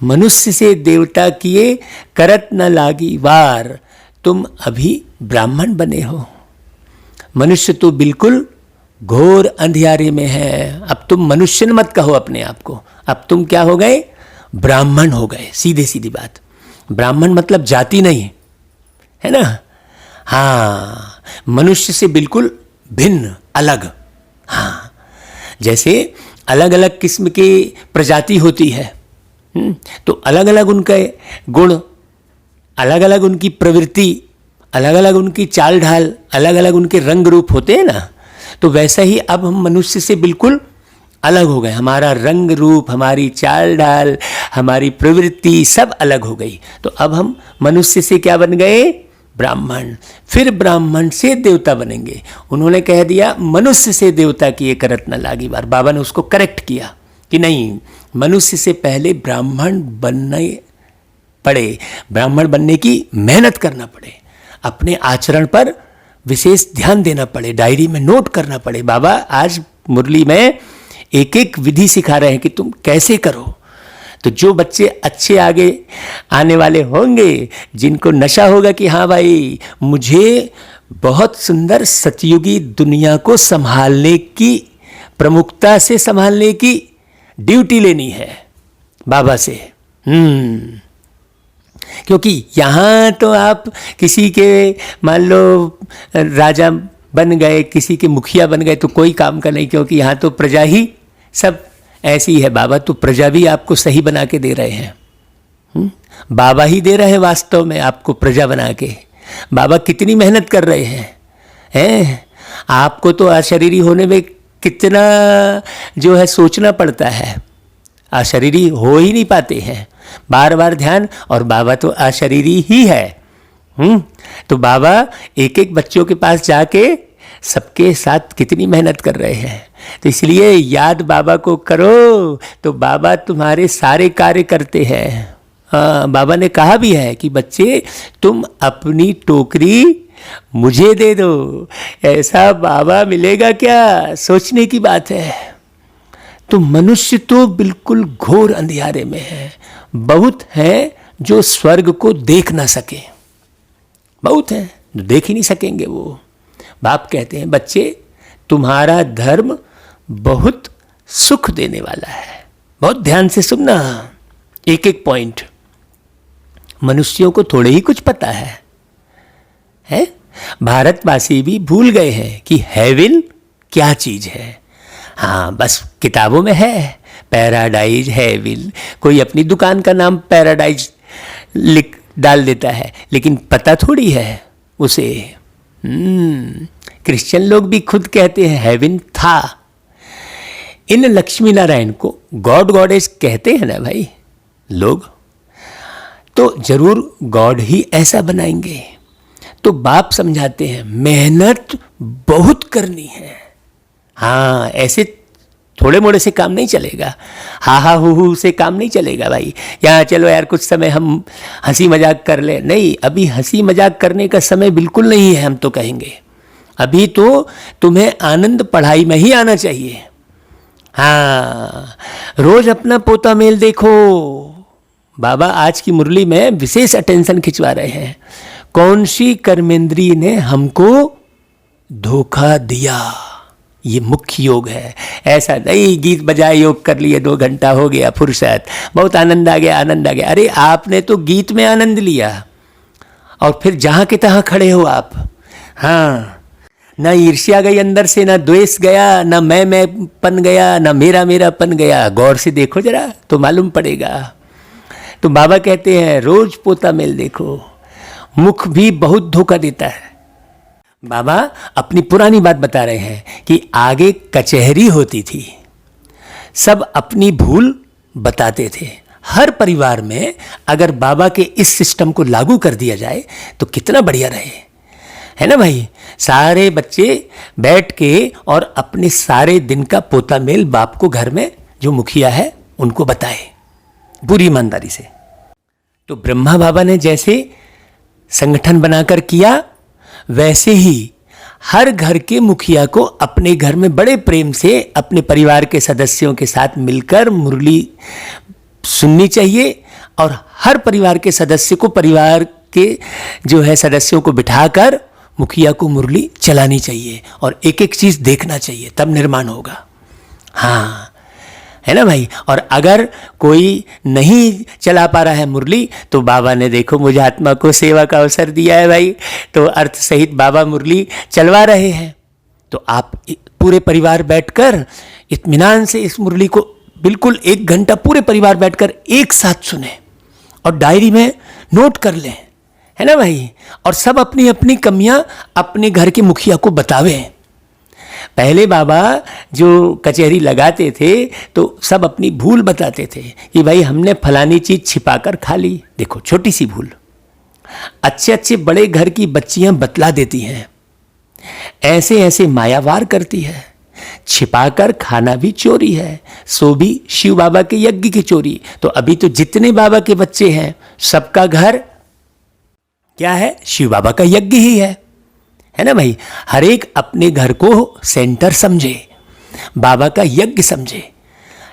मनुष्य से देवता किए करत न लागी वार, तुम अभी ब्राह्मण बने हो। मनुष्य तो बिल्कुल घोर अंधियारे में है। अब तुम मनुष्य मत कहो अपने आप को, अब तुम क्या हो गए? ब्राह्मण हो गए। सीधे सीधी बात, ब्राह्मण मतलब जाति नहीं है ना, हाँ, मनुष्य से बिल्कुल भिन्न, अलग। हाँ, जैसे अलग अलग किस्म की प्रजाति होती है, तो अलग अलग उनके गुण, अलग अलग उनकी प्रवृत्ति, अलग अलग उनकी चाल ढाल, अलग अलग उनके रंग रूप होते हैं ना। तो वैसा ही अब हम मनुष्य से बिल्कुल अलग हो गए। हमारा रंग रूप, हमारी चाल ढाल, हमारी प्रवृत्ति सब अलग हो गई। तो अब हम मनुष्य से क्या बन गए? ब्राह्मण। फिर ब्राह्मण से देवता बनेंगे। उन्होंने कह दिया मनुष्य से देवता की एक करत न लागी बार। बाबा ने उसको करेक्ट किया कि नहीं, मनुष्य से पहले ब्राह्मण बनने पड़े, ब्राह्मण बनने की मेहनत करना पड़े, अपने आचरण पर विशेष ध्यान देना पड़े, डायरी में नोट करना पड़े। बाबा आज मुरली में एक एक विधि सिखा रहे हैं कि तुम कैसे करो। तो जो बच्चे अच्छे आगे आने वाले होंगे, जिनको नशा होगा कि हाँ भाई मुझे बहुत सुंदर सतयुगी दुनिया को संभालने की, प्रमुखता से संभालने की ड्यूटी लेनी है बाबा से। क्योंकि यहाँ तो आप किसी के मान लो राजा बन गए, किसी के मुखिया बन गए तो कोई काम का नहीं, क्योंकि यहाँ तो प्रजा ही सब ऐसी है। बाबा तो प्रजा भी आपको सही बना के दे रहे हैं। बाबा ही दे रहे हैं वास्तव में आपको प्रजा बना के। बाबा कितनी मेहनत कर रहे हैं। आपको तो अशरीरी होने में कितना जो है सोचना पड़ता है, अशरीरी हो ही नहीं पाते हैं, बार बार ध्यान। और बाबा तो अशरीरी ही है। तो बाबा एक एक बच्चों के पास जाके सबके साथ कितनी मेहनत कर रहे हैं। तो इसलिए याद बाबा को करो तो बाबा तुम्हारे सारे कार्य करते हैं। हाँ, बाबा ने कहा भी है कि बच्चे तुम अपनी टोकरी मुझे दे दो। ऐसा बाबा मिलेगा क्या, सोचने की बात है। तो मनुष्य तो बिल्कुल घोर अंधियारे में है। बहुत हैं जो स्वर्ग को देख ना सके, बहुत हैं जो देख ही नहीं सकेंगे। वो बाप कहते हैं बच्चे तुम्हारा धर्म बहुत सुख देने वाला है। बहुत ध्यान से सुनना, एक एक पॉइंट। मनुष्यों को थोड़े ही कुछ पता है? भारतवासी भी भूल गए हैं कि हेवन क्या चीज है। हाँ, बस किताबों में है पैराडाइज हेवन, कोई अपनी दुकान का नाम पैराडाइज लिख डाल देता है, लेकिन पता थोड़ी है उसे। क्रिश्चियन लोग भी खुद कहते हैं हेवन था। इन लक्ष्मी नारायण को गॉड गॉडेस कहते हैं ना भाई लोग, तो जरूर गॉड ही ऐसा बनाएंगे। तो बाप समझाते हैं मेहनत बहुत करनी है। हाँ, ऐसे थोड़े मोड़े से काम नहीं चलेगा, हा हा हु से काम नहीं चलेगा भाई। यहाँ चलो यार कुछ समय हम हंसी मजाक कर ले, नहीं, अभी हंसी मजाक करने का समय बिल्कुल नहीं है। हम तो कहेंगे अभी तो तुम्हें आनंद पढ़ाई में ही आना चाहिए। हाँ, रोज अपना पोता मेल देखो। बाबा आज की मुरली में विशेष अटेंशन खिंचवा रहे हैं। कौन सी कर्मेंद्रिय ने हमको धोखा दिया, ये मुख्य योग है। ऐसा नहीं गीत बजाए योग कर लिए, 2 घंटा हो गया फुर्सत, बहुत आनंद आ गया, आनंद आ गया। अरे आपने तो गीत में आनंद लिया और फिर जहाँ के तहाँ खड़े हो आप। हाँ, ना ईर्ष्या गई अंदर से, ना द्वेष गया, ना मैं पन गया, ना मेरा पन गया। गौर से देखो जरा तो मालूम पड़ेगा। तो बाबा कहते हैं रोज पोता मेल देखो। मुख भी बहुत धोखा देता है। बाबा अपनी पुरानी बात बता रहे हैं कि आगे कचहरी होती थी, सब अपनी भूल बताते थे। हर परिवार में अगर बाबा के इस सिस्टम को लागू कर दिया जाए तो कितना बढ़िया रहे, है ना भाई। सारे बच्चे बैठ के और अपने सारे दिन का पोता मेल बाप को घर में जो मुखिया है उनको बताए पूरी ईमानदारी से। तो ब्रह्मा बाबा ने जैसे संगठन बनाकर किया, वैसे ही हर घर के मुखिया को अपने घर में बड़े प्रेम से अपने परिवार के सदस्यों के साथ मिलकर मुरली सुननी चाहिए। और हर परिवार के सदस्य को, परिवार के जो है सदस्यों को बिठाकर मुखिया को मुरली चलानी चाहिए और एक एक चीज़ देखना चाहिए, तब निर्माण होगा। हाँ, है ना भाई। और अगर कोई नहीं चला पा रहा है मुरली, तो बाबा ने देखो मुझे आत्मा को सेवा का अवसर दिया है भाई, तो अर्थ सहित बाबा मुरली चलवा रहे हैं। तो आप पूरे परिवार बैठकर इत्मीनान से इस मुरली को बिल्कुल 1 घंटा पूरे परिवार बैठकर एक साथ सुने और डायरी में नोट कर लें, है ना भाई। और सब अपनी अपनी कमियां अपने घर के मुखिया को बतावें। पहले बाबा जो कचहरी लगाते थे तो सब अपनी भूल बताते थे कि भाई हमने फलानी चीज छिपाकर खा ली। देखो छोटी सी भूल, अच्छे अच्छे बड़े घर की बच्चियां बतला देती हैं, ऐसे ऐसे मायावार करती है। छिपाकर खाना भी चोरी है, सो भी शिव बाबा के यज्ञ की चोरी। तो अभी तो जितने बाबा के बच्चे हैं सबका घर क्या है, शिव बाबा का यज्ञ ही है ना भाई। हर एक अपने घर को सेंटर समझे, बाबा का यज्ञ समझे,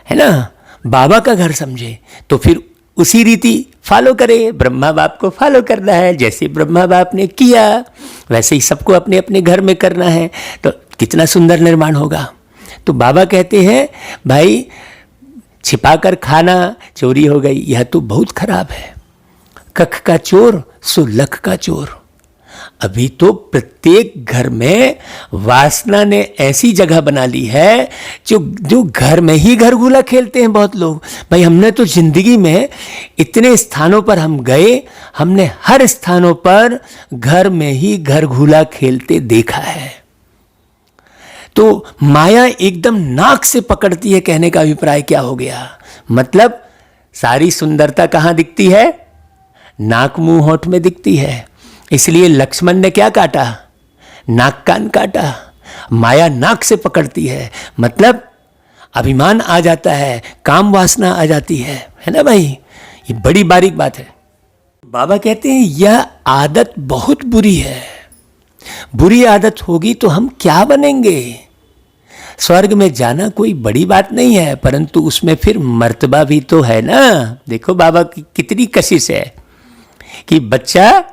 है ना, बाबा का घर समझे, तो फिर उसी रीति फॉलो करे। ब्रह्मा बाप को फॉलो करना है, जैसे ब्रह्मा बाप ने किया वैसे ही सबको अपने अपने घर में करना है, तो कितना सुंदर निर्माण होगा। तो बाबा कहते हैं भाई छिपाकर खाना चोरी हो गई, यह तो बहुत खराब है। कख का चोर सो लख का चोर। अभी तो प्रत्येक घर में वासना ने ऐसी जगह बना ली है जो घर में ही घर घूला खेलते हैं बहुत लोग। भाई हमने तो जिंदगी में इतने स्थानों पर हम गए, हमने हर स्थानों पर घर में ही घर घूला खेलते देखा है। तो माया एकदम नाक से पकड़ती है, कहने का अभिप्राय क्या हो गया, मतलब सारी सुंदरता कहां दिखती है, नाक मुंह होठ में दिखती है। इसलिए लक्ष्मण ने क्या काटा, नाक कान काटा। माया नाक से पकड़ती है, मतलब अभिमान आ जाता है, काम वासना आ जाती है ना भाई। ये बड़ी बारीक बात है। बाबा कहते हैं यह आदत बहुत बुरी है। बुरी आदत होगी तो हम क्या बनेंगे। स्वर्ग में जाना कोई बड़ी बात नहीं है, परंतु उसमें फिर मर्तबा भी तो है ना। देखो बाबा की कितनी कशिश है कि बच्चा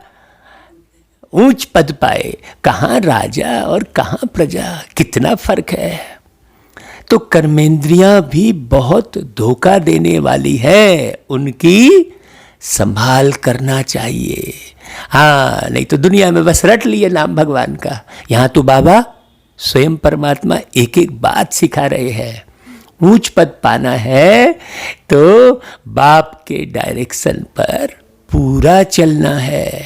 ऊंच पद पाए, कहां राजा और कहां प्रजा, कितना फर्क है। तो कर्मेंद्रियां भी बहुत धोखा देने वाली है, उनकी संभाल करना चाहिए। हाँ, नहीं तो दुनिया में बस रट लिए नाम भगवान का। यहां तो बाबा स्वयं परमात्मा एक एक बात सिखा रहे हैं। ऊंच पद पाना है तो बाप के डायरेक्शन पर पूरा चलना है।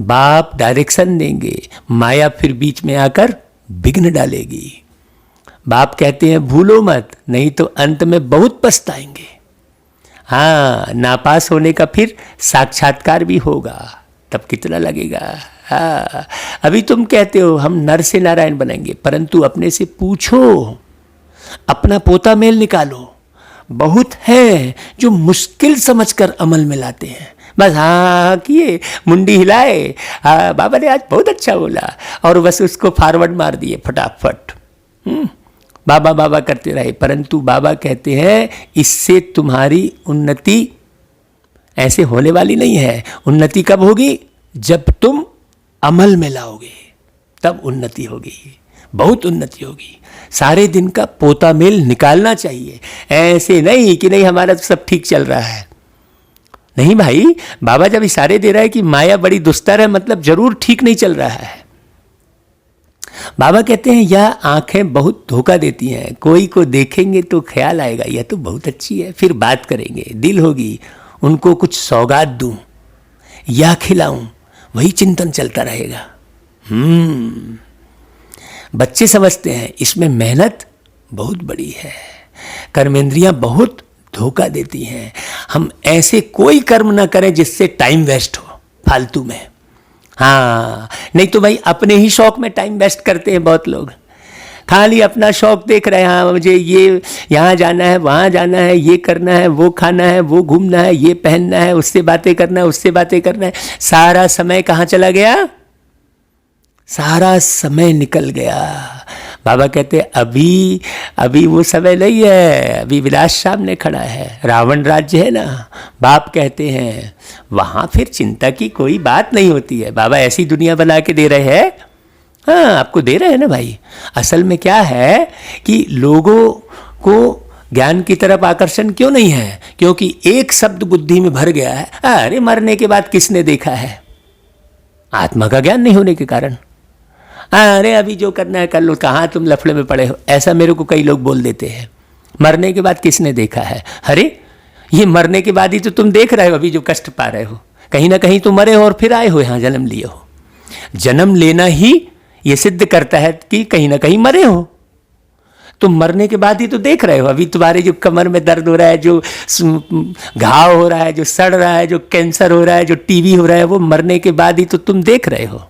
बाप डायरेक्शन देंगे, माया फिर बीच में आकर विघ्न डालेगी। बाप कहते हैं भूलो मत, नहीं तो अंत में बहुत पछताएंगे। हाँ, नापास होने का फिर साक्षात्कार भी होगा, तब कितना लगेगा। हाँ, अभी तुम कहते हो हम नर से नारायण बनेंगे, परंतु अपने से पूछो, अपना पोता मेल निकालो। बहुत है जो मुश्किल समझकर अमल में लाते हैं, बस हाँ किए, मुंडी हिलाए, हाँ बाबा ने आज बहुत अच्छा बोला, और बस उसको फॉरवर्ड मार दिए फटाफट। बाबा बाबा करते रहे, परंतु बाबा कहते हैं इससे तुम्हारी उन्नति ऐसे होने वाली नहीं है। उन्नति कब होगी, जब तुम अमल में लाओगे, तब उन्नति होगी, बहुत उन्नति होगी। सारे दिन का पोता मेल निकालना चाहिए, ऐसे नहीं कि नहीं हमारा तो सब ठीक चल रहा है। नहीं भाई, बाबा जब इशारे दे रहा है कि माया बड़ी दुस्तर है, मतलब जरूर ठीक नहीं चल रहा है। बाबा कहते हैं यह आंखें बहुत धोखा देती हैं, कोई को देखेंगे तो ख्याल आएगा यह तो बहुत अच्छी है, फिर बात करेंगे, दिल होगी, उनको कुछ सौगात दूं या खिलाऊं, वही चिंतन चलता रहेगा। बच्चे समझते हैं इसमें मेहनत बहुत बड़ी है, कर्मेंद्रियां बहुत धोखा देती हैं। हम ऐसे कोई कर्म ना करें जिससे टाइम वेस्ट हो फालतू में। हाँ, नहीं तो भाई अपने ही शौक में टाइम वेस्ट करते हैं बहुत लोग, खाली अपना शौक देख रहे हैं। हाँ, मुझे ये यहाँ जाना है, वहाँ जाना है, ये करना है, वो खाना है, वो घूमना है, ये पहनना है, उससे बातें करना है, उससे बातें करना है। सारा समय कहाँ चला गया, सारा समय निकल गया। बाबा कहते अभी वो समय नहीं है, अभी विलास सामने खड़ा है, रावण राज्य है ना। बाप कहते हैं वहाँ फिर चिंता की कोई बात नहीं होती है। बाबा ऐसी दुनिया बना के दे रहे हैं, हाँ आपको दे रहे हैं ना भाई। असल में क्या है कि लोगों को ज्ञान की तरफ आकर्षण क्यों नहीं है? क्योंकि एक शब्द बुद्धि में भर गया है, अरे मरने के बाद किसने देखा है? आत्मा का ज्ञान नहीं होने के कारण। अरे अभी जो करना है कर लो, कहाँ तुम लफड़े में पड़े हो, ऐसा मेरे को कई लोग बोल देते हैं। मरने के बाद किसने देखा है? अरे ये मरने के बाद ही तो तुम देख रहे हो अभी जो कष्ट पा रहे हो। कहीं ना कहीं तुम मरे हो और फिर आए हो यहाँ, जन्म लिए हो। जन्म लेना ही ये सिद्ध करता है कि कहीं ना कहीं मरे हो। तुम मरने के बाद ही तो देख रहे हो। अभी तुम्हारे जो कमर में दर्द हो रहा है, जो घाव हो रहा है, जो सड़ रहा है, जो कैंसर हो रहा है, जो टीबी हो रहा है, वो मरने के बाद ही तो तुम देख रहे हो।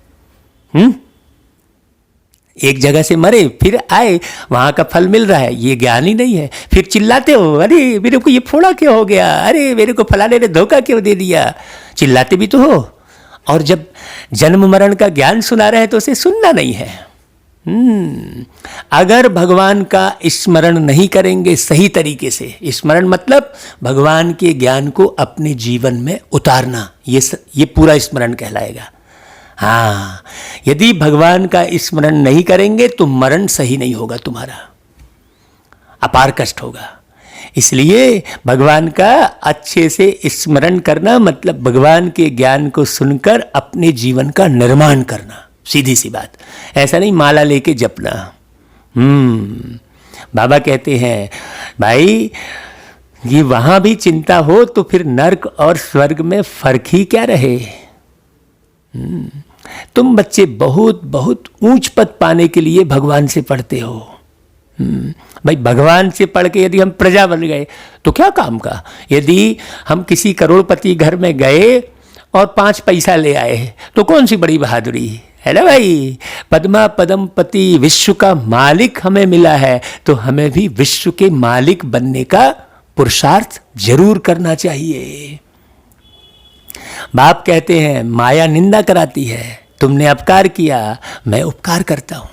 एक जगह से मरे फिर आए, वहां का फल मिल रहा है, ये ज्ञान ही नहीं है। फिर चिल्लाते हो, अरे मेरे को ये फोड़ा क्यों हो गया, अरे मेरे को फलाने ने धोखा क्यों दे दिया। चिल्लाते भी तो हो। और जब जन्म मरण का ज्ञान सुना रहे हैं तो उसे सुनना नहीं है। अगर भगवान का स्मरण नहीं करेंगे सही तरीके से, स्मरण मतलब भगवान के ज्ञान को अपने जीवन में उतारना, ये पूरा स्मरण कहलाएगा। हाँ, यदि भगवान का स्मरण नहीं करेंगे तो मरण सही नहीं होगा, तुम्हारा अपार कष्ट होगा। इसलिए भगवान का अच्छे से स्मरण करना मतलब भगवान के ज्ञान को सुनकर अपने जीवन का निर्माण करना, सीधी सी बात। ऐसा नहीं माला लेके जपना। बाबा कहते हैं भाई ये वहां भी चिंता हो तो फिर नर्क और स्वर्ग में फर्क ही क्या रहे। तुम बच्चे बहुत बहुत ऊंच पद पाने के लिए भगवान से पढ़ते हो। भाई भगवान से पढ़ के यदि हम प्रजा बन गए तो क्या काम का। यदि हम किसी करोड़पति घर में गए और 5 पैसा ले आए तो कौन सी बड़ी बहादुरी है ना भाई। पद्मा पदमपति विश्व का मालिक हमें मिला है तो हमें भी विश्व के मालिक बनने का पुरुषार्थ जरूर करना चाहिए। बाप कहते हैं माया निंदा कराती है, तुमने अपकार किया मैं उपकार करता हूं।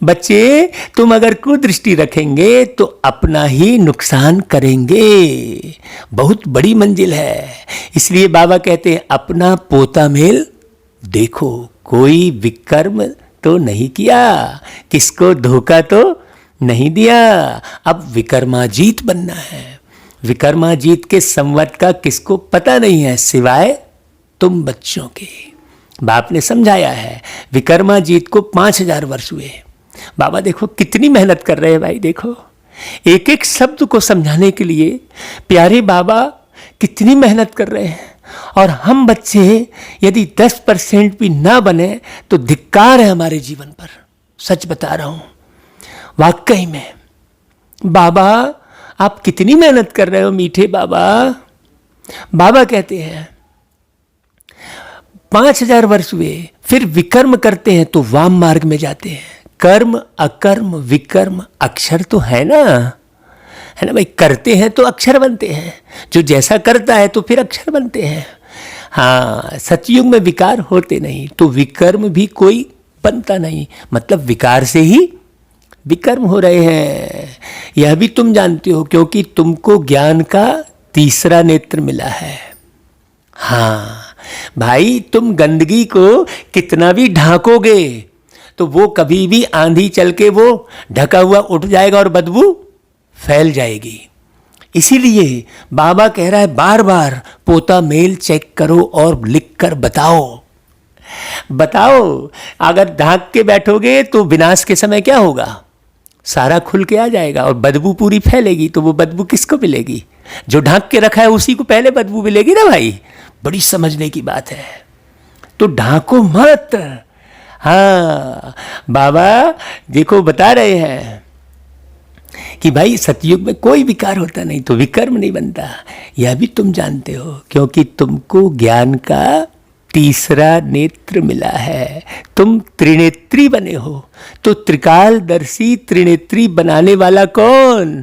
बच्चे तुम अगर कुदृष्टि रखेंगे तो अपना ही नुकसान करेंगे। बहुत बड़ी मंजिल है। इसलिए बाबा कहते हैं अपना पोता मेल देखो, कोई विकर्म तो नहीं किया, किसको धोखा तो नहीं दिया। अब विकर्माजीत बनना है। विकर्माजीत के संवत का किसको पता नहीं है सिवाय तुम बच्चों के। बाप ने समझाया है विकर्माजीत को 5000 वर्ष हुए। बाबा देखो कितनी मेहनत कर रहे हैं भाई। देखो एक एक शब्द को समझाने के लिए प्यारे बाबा कितनी मेहनत कर रहे हैं। और हम बच्चे यदि 10% भी ना बने तो धिक्कार है हमारे जीवन पर। सच बता रहा हूं, वाकई में बाबा आप कितनी मेहनत कर रहे हो मीठे बाबा। बाबा कहते हैं 5000 वर्ष हुए फिर विकर्म करते हैं तो वाम मार्ग में जाते हैं। कर्म अकर्म विकर्म अक्षर तो है ना भाई। करते हैं तो अक्षर बनते हैं, जो जैसा करता है तो फिर अक्षर बनते हैं। हाँ, सतयुग में विकार होते नहीं तो विकर्म भी कोई बनता नहीं, मतलब विकार से ही विकर्म हो रहे हैं। यह भी तुम जानते हो क्योंकि तुमको ज्ञान का तीसरा नेत्र मिला है। हाँ भाई, तुम गंदगी को कितना भी ढांकोगे तो वो कभी भी आंधी चल के वो ढका हुआ उठ जाएगा और बदबू फैल जाएगी। इसीलिए बाबा कह रहा है बार बार पोता मेल चेक करो और लिख कर बताओ। अगर ढांक के बैठोगे तो विनाश के समय क्या होगा, सारा खुल के आ जाएगा और बदबू पूरी फैलेगी। तो वो बदबू किसको मिलेगी, जो ढांक के रखा है उसी को पहले बदबू मिलेगी ना भाई। बड़ी समझने की बात है। तो ढांको मत। हाँ, बाबा देखो बता रहे हैं कि भाई सतयुग में कोई विकार होता नहीं तो विकर्म नहीं बनता। यह भी तुम जानते हो क्योंकि तुमको ज्ञान का तीसरा नेत्र मिला है। तुम त्रिनेत्री बने हो। तो त्रिकालदर्शी त्रिनेत्री बनाने वाला कौन,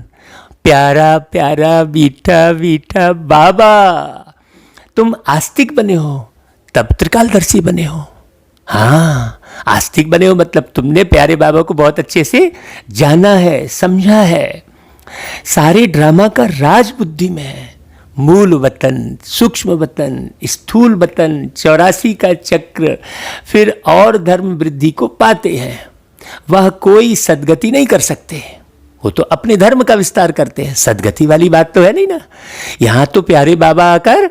प्यारा प्यारा मीठा मीठा बाबा। तुम आस्तिक बने हो तब त्रिकालदर्शी बने हो। हाँ, आस्तिक बने हो मतलब तुमने प्यारे बाबा को बहुत अच्छे से जाना है, समझा है। सारे ड्रामा का राज बुद्धि में है। मूल वतन, सूक्ष्म वतन, स्थूल वतन, 84 का चक्र, फिर और धर्म वृद्धि को पाते हैं। वह कोई सदगति नहीं कर सकते, वो तो अपने धर्म का विस्तार करते हैं, सदगति वाली बात तो है नहीं ना। यहां तो प्यारे बाबा आकर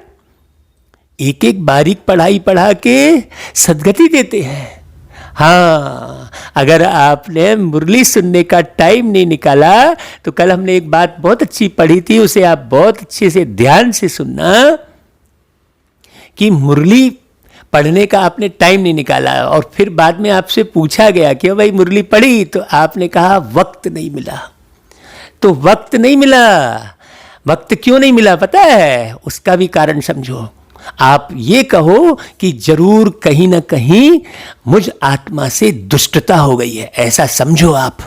एक एक बारीक पढ़ाई पढ़ा के सदगति देते हैं। हाँ, अगर आपने मुरली सुनने का टाइम नहीं निकाला तो कल हमने एक बात बहुत अच्छी पढ़ी थी, उसे आप बहुत अच्छे से ध्यान से सुनना कि मुरली पढ़ने का आपने टाइम नहीं निकाला और फिर बाद में आपसे पूछा गया कि भाई मुरली पढ़ी, तो आपने कहा वक्त नहीं मिला। तो वक्त नहीं मिला, वक्त क्यों नहीं मिला पता है? उसका भी कारण समझो। आप ये कहो कि जरूर कहीं ना कहीं मुझ आत्मा से दुष्टता हो गई है, ऐसा समझो आप।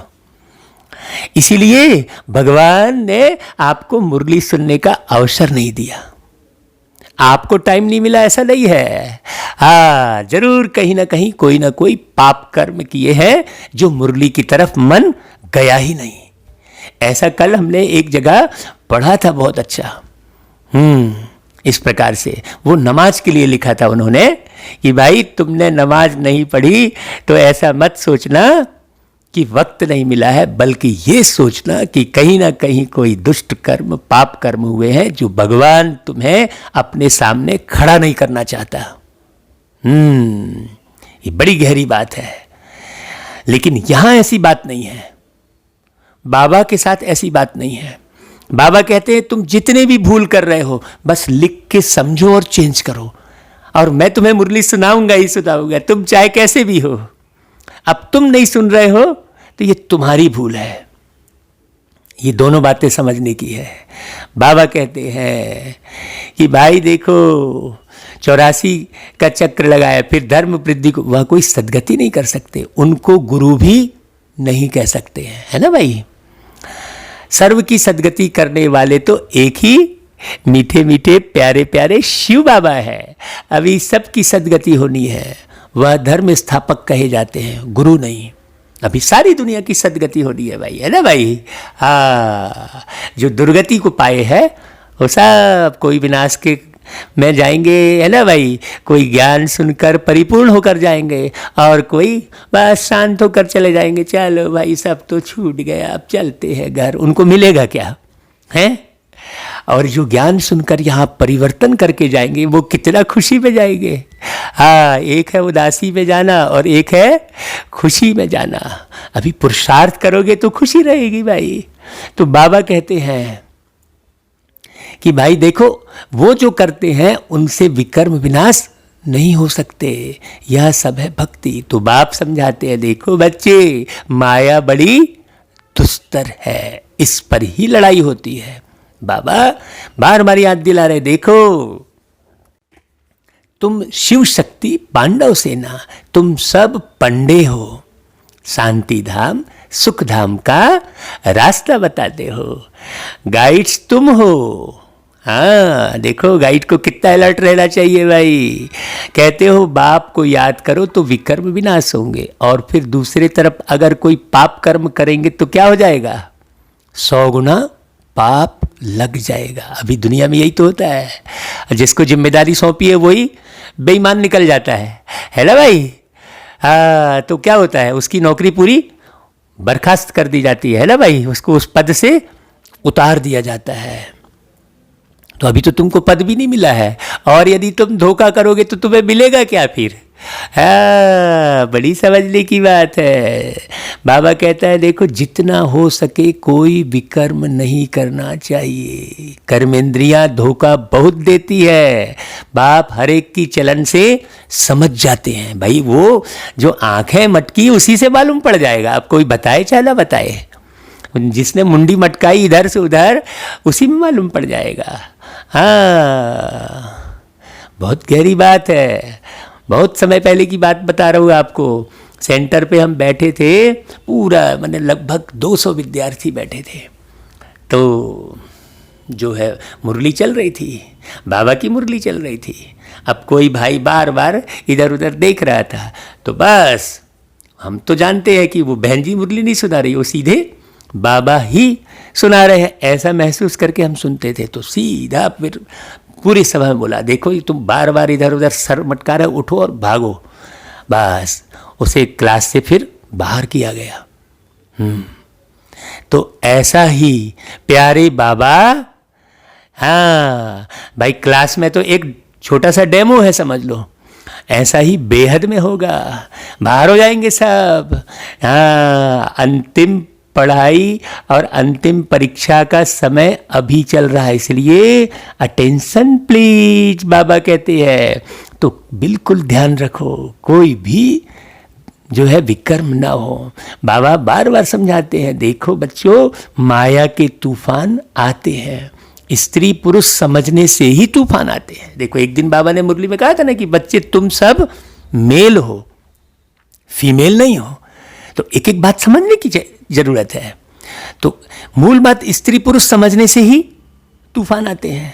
इसीलिए भगवान ने आपको मुरली सुनने का अवसर नहीं दिया। आपको टाइम नहीं मिला ऐसा नहीं है। हाँ, जरूर कहीं ना कहीं कोई ना कोई पाप कर्म किए हैं जो मुरली की तरफ मन गया ही नहीं। ऐसा कल हमने एक जगह पढ़ा था, बहुत अच्छा। इस प्रकार से वो नमाज के लिए लिखा था उन्होंने कि भाई तुमने नमाज नहीं पढ़ी तो ऐसा मत सोचना कि वक्त नहीं मिला है, बल्कि ये सोचना कि कहीं ना कहीं कोई दुष्ट कर्म, पाप कर्म हुए हैं जो भगवान तुम्हें अपने सामने खड़ा नहीं करना चाहता। ये बड़ी गहरी बात है। लेकिन यहां ऐसी बात नहीं है, बाबा के साथ ऐसी बात नहीं है। बाबा कहते हैं तुम जितने भी भूल कर रहे हो बस लिख के समझो और चेंज करो, और मैं तुम्हें मुरली सुनाऊंगा ही सुनाऊंगा, तुम चाहे कैसे भी हो। अब तुम नहीं सुन रहे हो तो ये तुम्हारी भूल है। ये दोनों बातें समझने की है। बाबा कहते हैं कि भाई देखो 84 का चक्र लगाया, फिर धर्म वृद्धि को, वह कोई सदगति नहीं कर सकते, उनको गुरु भी नहीं कह सकते हैं, है ना भाई। सर्व की सदगति करने वाले तो एक ही मीठे मीठे प्यारे प्यारे शिव बाबा है। अभी सबकी सदगति होनी है, वह धर्म स्थापक कहे जाते हैं, गुरु नहीं। अभी सारी दुनिया की सदगति होनी है भाई, है ना भाई। हाँ, जो दुर्गति को पाए हैं वो सब कोई विनाश के में जाएंगे, है ना भाई। कोई ज्ञान सुनकर परिपूर्ण होकर जाएंगे और कोई बस शांत होकर चले जाएंगे, चलो भाई सब तो छूट गया, अब चलते हैं घर। उनको मिलेगा क्या है? और जो ज्ञान सुनकर यहाँ परिवर्तन करके जाएंगे वो कितना खुशी में जाएंगे। हाँ, एक है उदासी में जाना और एक है खुशी में जाना। अभी पुरुषार्थ करोगे तो खुशी रहेगी भाई। तो बाबा कहते हैं कि भाई देखो वो जो करते हैं उनसे विकर्म विनाश नहीं हो सकते, यह सब है भक्ति। तो बाप समझाते हैं देखो बच्चे, माया बड़ी दुस्तर है, इस पर ही लड़ाई होती है। बाबा बार बार याद दिला रहे, देखो तुम शिव शक्ति पांडव सेना, तुम सब पंडे हो, शांति धाम सुख धाम का रास्ता बताते हो, गाइड्स तुम हो। हाँ देखो गाइड को कितना अलर्ट रहना चाहिए भाई। कहते हो बाप को याद करो तो विकर्म विनाश होंगे, और फिर दूसरी तरफ अगर कोई पाप कर्म करेंगे तो क्या हो जाएगा? 100 गुना पाप लग जाएगा। अभी दुनिया में यही तो होता है, जिसको जिम्मेदारी सौंपी है वही बेईमान निकल जाता है ना भाई। हाँ, तो क्या होता है, उसकी नौकरी पूरी बर्खास्त कर दी जाती है ना भाई, उसको उस पद से उतार दिया जाता है। तो अभी तो तुमको पद भी नहीं मिला है, और यदि तुम धोखा करोगे तो तुम्हें मिलेगा क्या फिर? हाँ, बड़ी समझने की बात है। बाबा कहता है देखो जितना हो सके कोई विकर्म नहीं करना चाहिए। कर्मेंद्रियां धोखा बहुत देती है, बाप हर एक की चलन से समझ जाते हैं भाई। वो जो आंखें मटकी उसी से मालूम पड़ जाएगा, अब कोई बताए चाहे ना बताए, जिसने मुंडी मटकाई इधर से उधर उसी में मालूम पड़ जाएगा। हाँ, बहुत गहरी बात है। बहुत समय पहले की बात बता रहा हूँ आपको। सेंटर पे हम बैठे थे, पूरा मैंने लगभग 200 विद्यार्थी बैठे थे। तो जो है मुरली चल रही थी, बाबा की मुरली चल रही थी। अब कोई भाई बार बार इधर उधर देख रहा था, तो बस हम तो जानते हैं कि वो बहन जी मुरली नहीं सुना रही, वो सीधे बाबा ही सुना रहे हैं, ऐसा महसूस करके हम सुनते थे। तो सीधा फिर पूरी सभा में बोला देखो ये तुम बार बार इधर उधर सर मटका रहे, उठो और भागो। बस उसे क्लास से फिर बाहर किया गया। तो ऐसा ही प्यारे बाबा, हाँ भाई, क्लास में तो एक छोटा सा डेमो है समझ लो, ऐसा ही बेहद में होगा, बाहर हो जाएंगे सब। हाँ, अंतिम पढ़ाई और अंतिम परीक्षा का समय अभी चल रहा है, इसलिए अटेंशन प्लीज बाबा कहते हैं। तो बिल्कुल ध्यान रखो, कोई भी जो है विकर्म ना हो। बाबा बार बार समझाते हैं, देखो बच्चों, माया के तूफान आते हैं, स्त्री पुरुष समझने से ही तूफान आते हैं। देखो एक दिन बाबा ने मुरली में कहा था ना कि बच्चे तुम सब मेल हो, फीमेल नहीं हो। तो एक एक बात समझने की जरूरत है। तो मूल बात, स्त्री पुरुष समझने से ही तूफान आते हैं।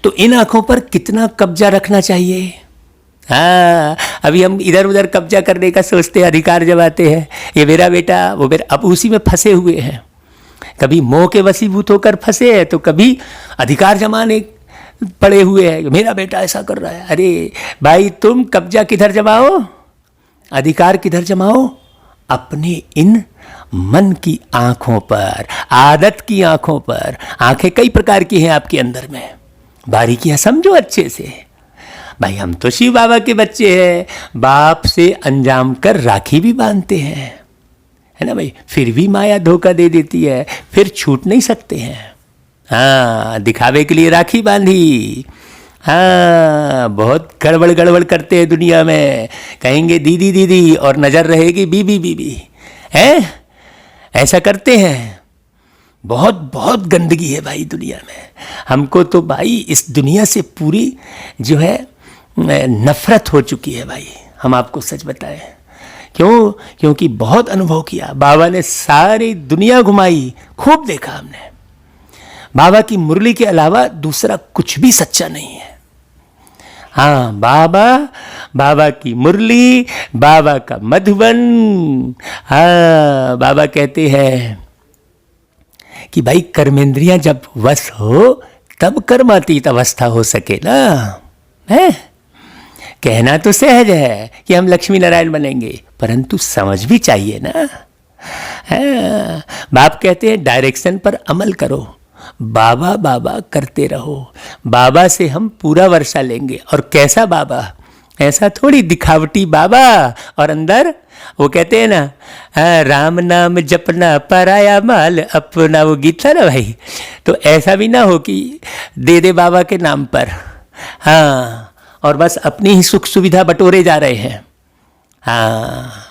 तो इन आंखों पर कितना कब्जा रखना चाहिए। हाँ, अभी हम इधर उधर कब्जा करने का सोचते हैं, अधिकार जमाते हैं, ये मेरा बेटा वो मेरा, अब उसी में फंसे हुए हैं। कभी मोह के वशीभूत होकर फंसे हैं, तो कभी अधिकार जमाने पड़े हुए हैं, मेरा बेटा ऐसा कर रहा है। अरे भाई, तुम कब्जा किधर जमाओ, अधिकार किधर जमाओ? अपने इन मन की आंखों पर, आदत की आंखों पर। आंखें कई प्रकार की हैं आपके अंदर में, बारीकियां समझो अच्छे से। भाई हम तो शिव बाबा के बच्चे हैं, बाप से अंजाम कर राखी भी बांधते हैं, है ना भाई, फिर भी माया धोखा दे देती है, फिर छूट नहीं सकते हैं। हाँ, दिखावे के लिए राखी बांधी, हाँ, बहुत गड़बड़ गड़बड़ करते हैं दुनिया में, कहेंगे दीदी दीदी और नजर रहेगी बीबी बीबी, है ऐसा करते हैं। बहुत बहुत गंदगी है भाई दुनिया में। हमको तो भाई इस दुनिया से पूरी जो है नफरत हो चुकी है भाई, हम आपको सच बताएं। क्यों? क्योंकि बहुत अनुभव किया, बाबा ने सारी दुनिया घुमाई, खूब देखा हमने। बाबा की मुरली के अलावा दूसरा कुछ भी सच्चा नहीं है। हाँ, बाबा की मुरली, बाबा का मधुबन। हाँ, बाबा कहते हैं कि भाई कर्मेंद्रियां जब वश हो तब कर्मातीत अवस्था हो सके ना, है? कहना तो सहज है कि हम लक्ष्मी नारायण बनेंगे, परंतु समझ भी चाहिए ना। हाँ, बाप कहते हैं डायरेक्शन पर अमल करो, बाबा बाबा करते रहो। बाबा से हम पूरा वर्षा लेंगे। और कैसा बाबा? ऐसा थोड़ी दिखावटी बाबा और अंदर वो कहते हैं ना, राम नाम जपना पराया माल अपना, वो गीत था ना भाई। तो ऐसा भी ना हो कि दे दे बाबा के नाम पर, हाँ, और बस अपनी ही सुख सुविधा बटोरे जा रहे हैं। हाँ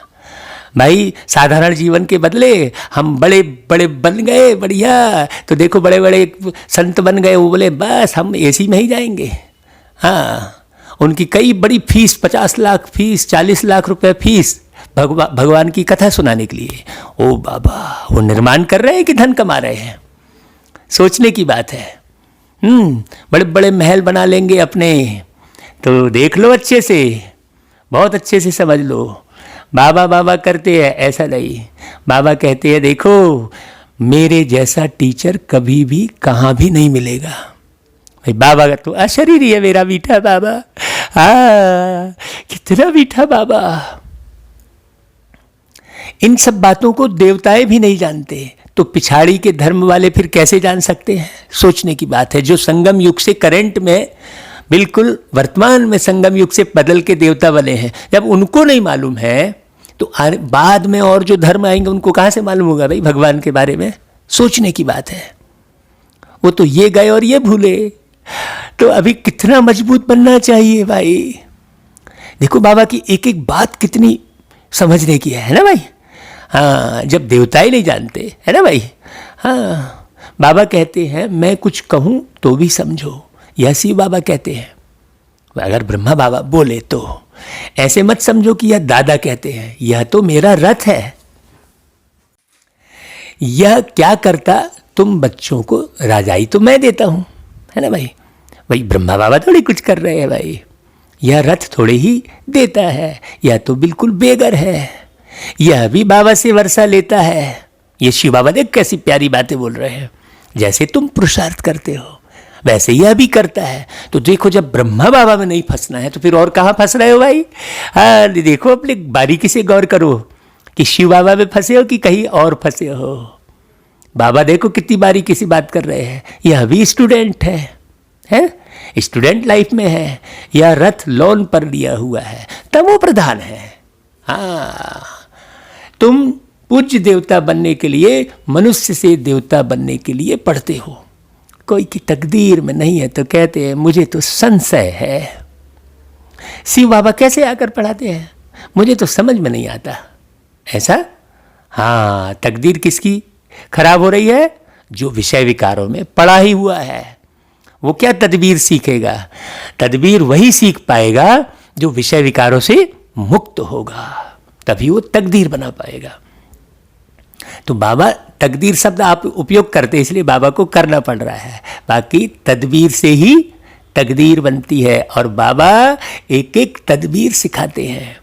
भाई, साधारण जीवन के बदले हम बड़े बड़े बन गए, बढ़िया, तो देखो बड़े बड़े संत बन गए, वो बोले बस हम एसी में ही जाएंगे। हाँ, उनकी कई बड़ी फीस, 50 लाख फीस, 40 लाख रुपए फीस, भगवान की कथा सुनाने के लिए। ओ बाबा, वो निर्माण कर रहे हैं कि धन कमा रहे हैं? सोचने की बात है। बड़े बड़े महल बना लेंगे अपने, तो देख लो अच्छे से, बहुत अच्छे से समझ लो। बाबा बाबा करते हैं, ऐसा नहीं। बाबा कहते हैं देखो, मेरे जैसा टीचर कभी भी कहाँ भी नहीं मिलेगा। भाई बाबा का तो अशरीरी है मेरा मीठा बाबा। कितना मीठा बाबा। इन सब बातों को देवताएं भी नहीं जानते, तो पिछाड़ी के धर्म वाले फिर कैसे जान सकते हैं? सोचने की बात है। जो संगम युग से करंट में, बिल्कुल वर्तमान में संगम युग से बदल के देवता बने हैं, जब उनको नहीं मालूम है तो बाद में और जो धर्म आएंगे उनको कहाँ से मालूम होगा भाई भगवान के बारे में? सोचने की बात है। वो तो ये गए और ये भूले। तो अभी कितना मजबूत बनना चाहिए भाई। देखो बाबा की एक एक बात कितनी समझने की है ना भाई। हाँ, जब देवता ही नहीं जानते, है ना भाई। हाँ, बाबा कहते हैं मैं कुछ कहूँ तो भी समझो, यह शिव बाबा कहते हैं। अगर ब्रह्मा बाबा बोले तो ऐसे मत समझो कि यह दादा कहते हैं, यह तो मेरा रथ है। यह क्या करता, तुम बच्चों को राजाई तो मैं देता हूं, है ना भाई। भाई ब्रह्मा बाबा थोड़ी कुछ कर रहे हैं भाई, यह रथ थोड़े ही देता है, यह तो बिल्कुल बेगर है। यह भी बाबा से वर्षा लेता है। ये शिव बाबा देख कैसी प्यारी बातें बोल रहे हैं। जैसे तुम पुरुषार्थ करते हो वैसे यह भी करता है। तो देखो, जब ब्रह्मा बाबा में नहीं फंसना है तो फिर और कहाँ फंस रहे हो भाई। हाँ, देखो अपने बारीकी से गौर करो कि शिव बाबा में फंसे हो कि कहीं और फंसे हो। बाबा देखो कितनी बारीकी सी बात कर रहे हैं, यह अभी स्टूडेंट है, स्टूडेंट लाइफ में है, या रथ लोन पर लिया हुआ है, तमो प्रधान है। हाँ, तुम पूज्य देवता बनने के लिए, मनुष्य से देवता बनने के लिए पढ़ते हो, कोई की तकदीर में नहीं है तो कहते हैं मुझे तो संशय है। शिव बाबा कैसे आकर पढ़ाते हैं, मुझे तो समझ में नहीं आता। ऐसा? हाँ, तकदीर किसकी खराब हो रही है? जो विषय विकारों में पड़ा ही हुआ है। वो क्या तदबीर सीखेगा? तदबीर वही सीख पाएगा जो विषय विकारों से मुक्त होगा, तभी वो तकदीर बना पाएगा। तो बाबा तकदीर शब्द आप उपयोग करते इसलिए बाबा को करना पड़ रहा है, बाकी तदबीर से ही तकदीर बनती है। और बाबा एक एक तदबीर सिखाते हैं।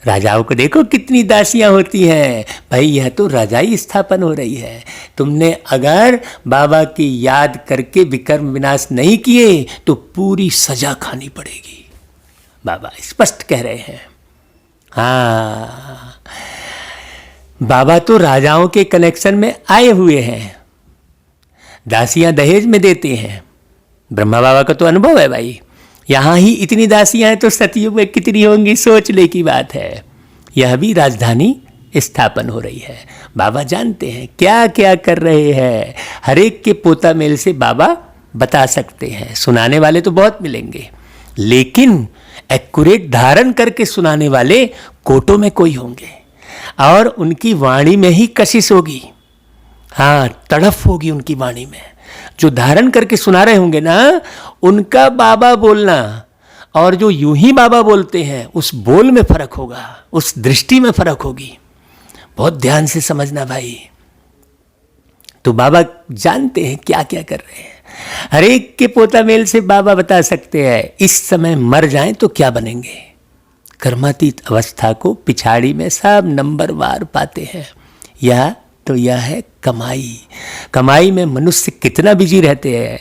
राजाओं को देखो कितनी दासियां होती हैं, भाई यह तो राजाई स्थापन हो रही है। तुमने अगर बाबा की याद करके विकर्म विनाश नहीं किए तो पूरी सजा खानी पड़ेगी, बाबा स्पष्ट कह रहे हैं। हाँ, बाबा तो राजाओं के कनेक्शन में आए हुए हैं, दासियां दहेज में देते हैं। ब्रह्मा बाबा का तो अनुभव है भाई, यहाँ ही इतनी दासियां हैं तो सतयुग में कितनी होंगी, सोचने की बात है। यह भी राजधानी स्थापन हो रही है। बाबा जानते हैं क्या क्या कर रहे हैं, हर एक के पोता मेल से बाबा बता सकते हैं। सुनाने वाले तो बहुत मिलेंगे, लेकिन एक्यूरेट धारण करके सुनाने वाले कोटों में कोई होंगे, और उनकी वाणी में ही कशिश होगी। हाँ, तड़फ होगी उनकी वाणी में। जो धारण करके सुना रहे होंगे ना, उनका बाबा बोलना और जो यूं ही बाबा बोलते हैं उस बोल में फर्क होगा, उस दृष्टि में फर्क होगी। बहुत ध्यान से समझना भाई। तो बाबा जानते हैं क्या क्या कर रहे हैं, हर एक के पोता मेल से बाबा बता सकते हैं इस समय मर जाएं तो क्या बनेंगे। कर्मातीत अवस्था को पिछाड़ी में सब नंबरवार पाते हैं। यह है कमाई। कमाई में मनुष्य कितना बिजी रहते हैं,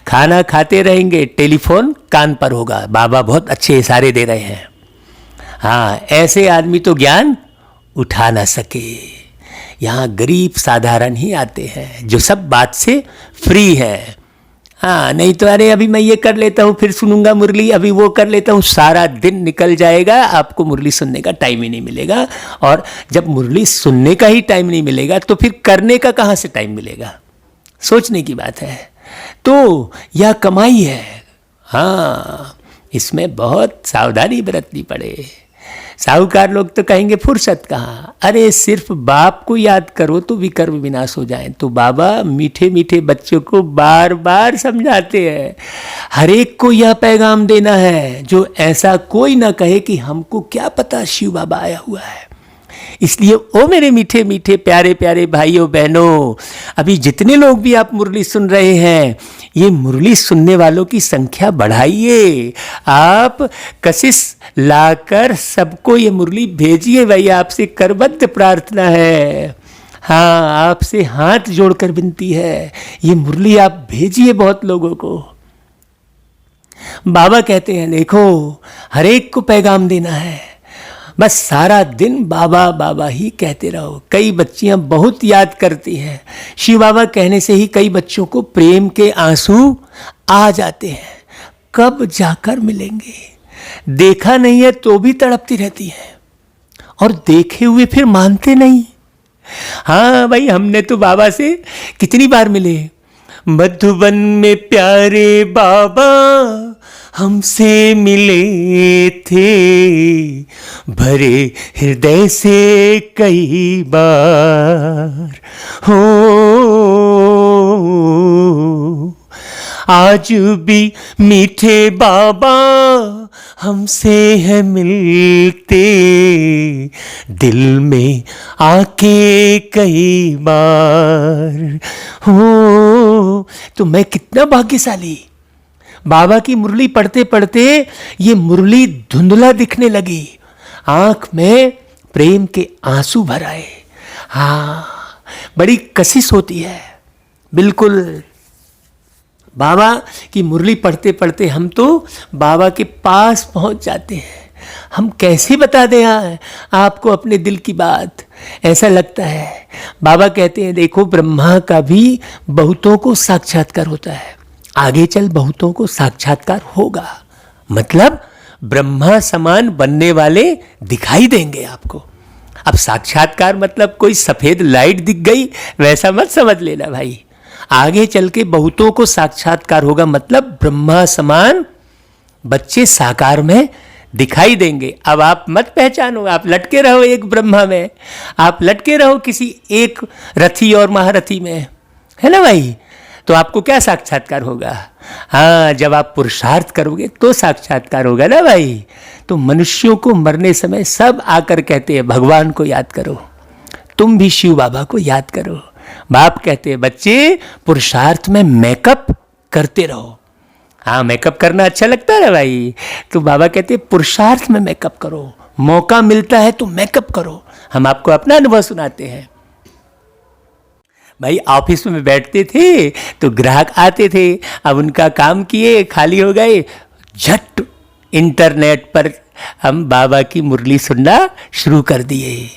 खाना खाते रहेंगे, टेलीफोन कान पर होगा, बाबा बहुत अच्छे इशारे दे रहे हैं। हाँ, ऐसे आदमी तो ज्ञान उठा ना सके। यहाँ गरीब साधारण ही आते हैं जो सब बात से फ्री है। हाँ, नहीं तो अरे अभी मैं ये कर लेता हूँ फिर सुनूंगा मुरली, अभी वो कर लेता हूँ, सारा दिन निकल जाएगा, आपको मुरली सुनने का टाइम ही नहीं मिलेगा। और जब मुरली सुनने का ही टाइम नहीं मिलेगा तो फिर करने का कहाँ से टाइम मिलेगा? सोचने की बात है। तो यह कमाई है। हाँ, इसमें बहुत सावधानी बरतनी पड़े। साहूकार लोग तो कहेंगे फुर्सत कहाँ, अरे सिर्फ बाप को याद करो तो विकर्म विनाश हो जाए। तो बाबा मीठे मीठे बच्चों को बार बार समझाते हैं, हर एक को यह पैगाम देना है जो ऐसा कोई ना कहे कि हमको क्या पता शिव बाबा आया हुआ है। इसलिए ओ मेरे मीठे मीठे प्यारे प्यारे भाइयों बहनों, अभी जितने लोग भी आप मुरली सुन रहे हैं, ये मुरली सुनने वालों की संख्या बढ़ाइए। आप कशिश लाकर सबको ये मुरली भेजिए भाई, आपसे करबद्ध प्रार्थना है। हाँ, आपसे हाथ जोड़कर विनती है, ये मुरली आप भेजिए बहुत लोगों को। बाबा कहते हैं देखो हर एक को पैगाम देना है, बस सारा दिन बाबा बाबा ही कहते रहो। कई बच्चियां बहुत याद करती हैं, शिव बाबा कहने से ही कई बच्चों को प्रेम के आंसू आ जाते हैं। कब जाकर मिलेंगे, देखा नहीं है तो भी तड़पती रहती है, और देखे हुए फिर मानते नहीं। हाँ भाई, हमने तो बाबा से कितनी बार मिले, मधुबन में प्यारे बाबा हमसे मिले थे, भरे हृदय से कई बार हो, आज भी मीठे बाबा हमसे है मिलते, दिल में आके कई बार हो। तो मैं कितना भाग्यशाली, बाबा की मुरली पढ़ते पढ़ते ये मुरली धुंधला दिखने लगी, आंख में प्रेम के आंसू भर आए। हाँ, बड़ी कशिश होती है। बिल्कुल, बाबा की मुरली पढ़ते पढ़ते हम तो बाबा के पास पहुंच जाते हैं। हम कैसे बता दें आपको अपने दिल की बात। ऐसा लगता है बाबा कहते हैं देखो ब्रह्मा का भी बहुतों को साक्षात्कार होता है, आगे चल बहुतों को साक्षात्कार होगा, मतलब ब्रह्मा समान बनने वाले दिखाई देंगे आपको। अब साक्षात्कार मतलब कोई सफेद लाइट दिख गई वैसा मत समझ लेना भाई, आगे चल के बहुतों को साक्षात्कार होगा, मतलब ब्रह्मा समान बच्चे साकार में दिखाई देंगे। अब आप मत पहचानो, आप लटके रहो एक ब्रह्मा में, आप लटके रहो किसी एक रथी और महारथी में, है ना भाई, तो आपको क्या साक्षात्कार होगा? हाँ, जब आप पुरुषार्थ करोगे तो साक्षात्कार होगा ना भाई। तो मनुष्यों को मरने समय सब आकर कहते हैं भगवान को याद करो, तुम भी शिव बाबा को याद करो। बाप कहते हैं बच्चे पुरुषार्थ में मेकअप करते रहो। हाँ, मेकअप करना अच्छा लगता है ना भाई, तो बाबा कहते हैं पुरुषार्थ में मेकअप करो, मौका मिलता है तो मेकअप करो। हम आपको अपना अनुभव सुनाते हैं भाई। ऑफिस में बैठते थे तो ग्राहक आते थे, अब उनका काम किए खाली हो गए, झट इंटरनेट पर हम बाबा की मुरली सुनना शुरू कर दिए।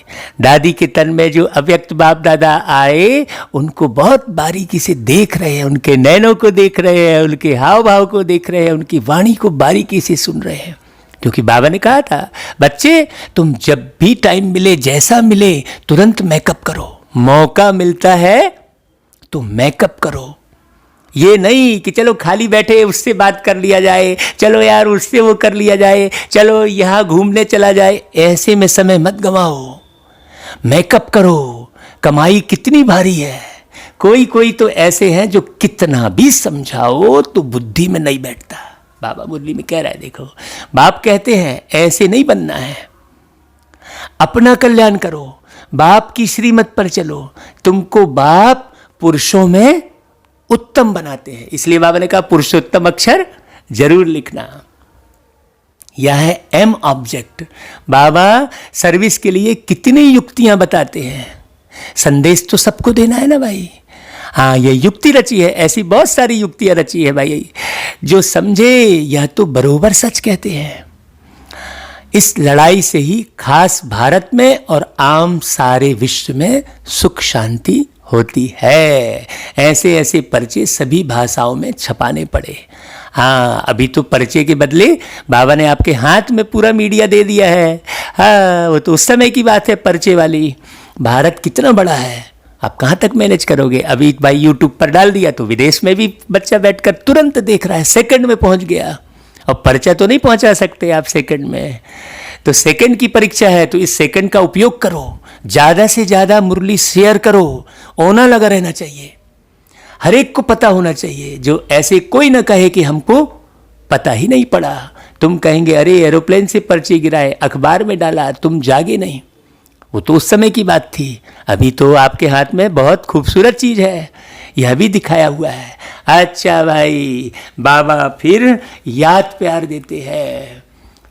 दादी के तन में जो अव्यक्त बाप दादा आए उनको बहुत बारीकी से देख रहे हैं, उनके नैनों को देख रहे हैं, उनके हाव भाव को देख रहे हैं, उनकी वाणी को बारीकी से सुन रहे हैं। क्योंकि बाबा ने कहा था बच्चे तुम जब भी टाइम मिले जैसा मिले तुरंत मेकअप करो, मौका मिलता है तो मेकअप करो। ये नहीं कि चलो खाली बैठे उससे बात कर लिया जाए, चलो यार उससे वो कर लिया जाए, चलो यहाँ घूमने चला जाए, ऐसे में समय मत गंवाओ, मेकअप करो। कमाई कितनी भारी है, कोई कोई तो ऐसे हैं जो कितना भी समझाओ तो बुद्धि में नहीं बैठता। बाबा मुरली में कह रहा है देखो, बाप कहते हैं ऐसे नहीं बनना है, अपना कल्याण करो, बाप की श्रीमत पर चलो। तुमको बाप पुरुषों में उत्तम बनाते हैं, इसलिए बाबा ने कहा पुरुषोत्तम अक्षर जरूर लिखना। यह है एम ऑब्जेक्ट। बाबा सर्विस के लिए कितनी युक्तियां बताते हैं, संदेश तो सबको देना है ना भाई। हाँ, ये युक्ति रची है, ऐसी बहुत सारी युक्तियां रची है भाई, जो समझे यह तो बरोबर सच कहते हैं। इस लड़ाई से ही खास भारत में और आम सारे विश्व में सुख शांति होती है। ऐसे ऐसे पर्चे सभी भाषाओं में छपाने पड़े। हाँ, अभी तो पर्चे के बदले बाबा ने आपके हाथ में पूरा मीडिया दे दिया है। हाँ, वो तो उस समय की बात है पर्चे वाली। भारत कितना बड़ा है, आप कहाँ तक मैनेज करोगे? अभी भाई यूट्यूब पर डाल दिया तो विदेश में भी बच्चा बैठकर तुरंत देख रहा है, सेकंड में पहुंच गया। और पर्चा तो नहीं पहुंचा सकते आप सेकंड में, तो सेकंड की परीक्षा है, तो इस सेकंड का उपयोग करो, ज़्यादा से ज़्यादा मुरली शेयर करो। ओना लगा रहना चाहिए, हर एक को पता होना चाहिए, जो ऐसे कोई ना कहे कि हमको पता ही नहीं पड़ा। तुम कहेंगे अरे एरोप्लेन से पर्ची गिराए, अखबार में डाला, तुम जागे नहीं। वो तो उस समय की बात थी, अभी तो आपके हाथ में बहुत खूबसूरत चीज़ है, यह भी दिखाया हुआ है। अच्छा भाई, बाबा फिर याद प्यार देते हैं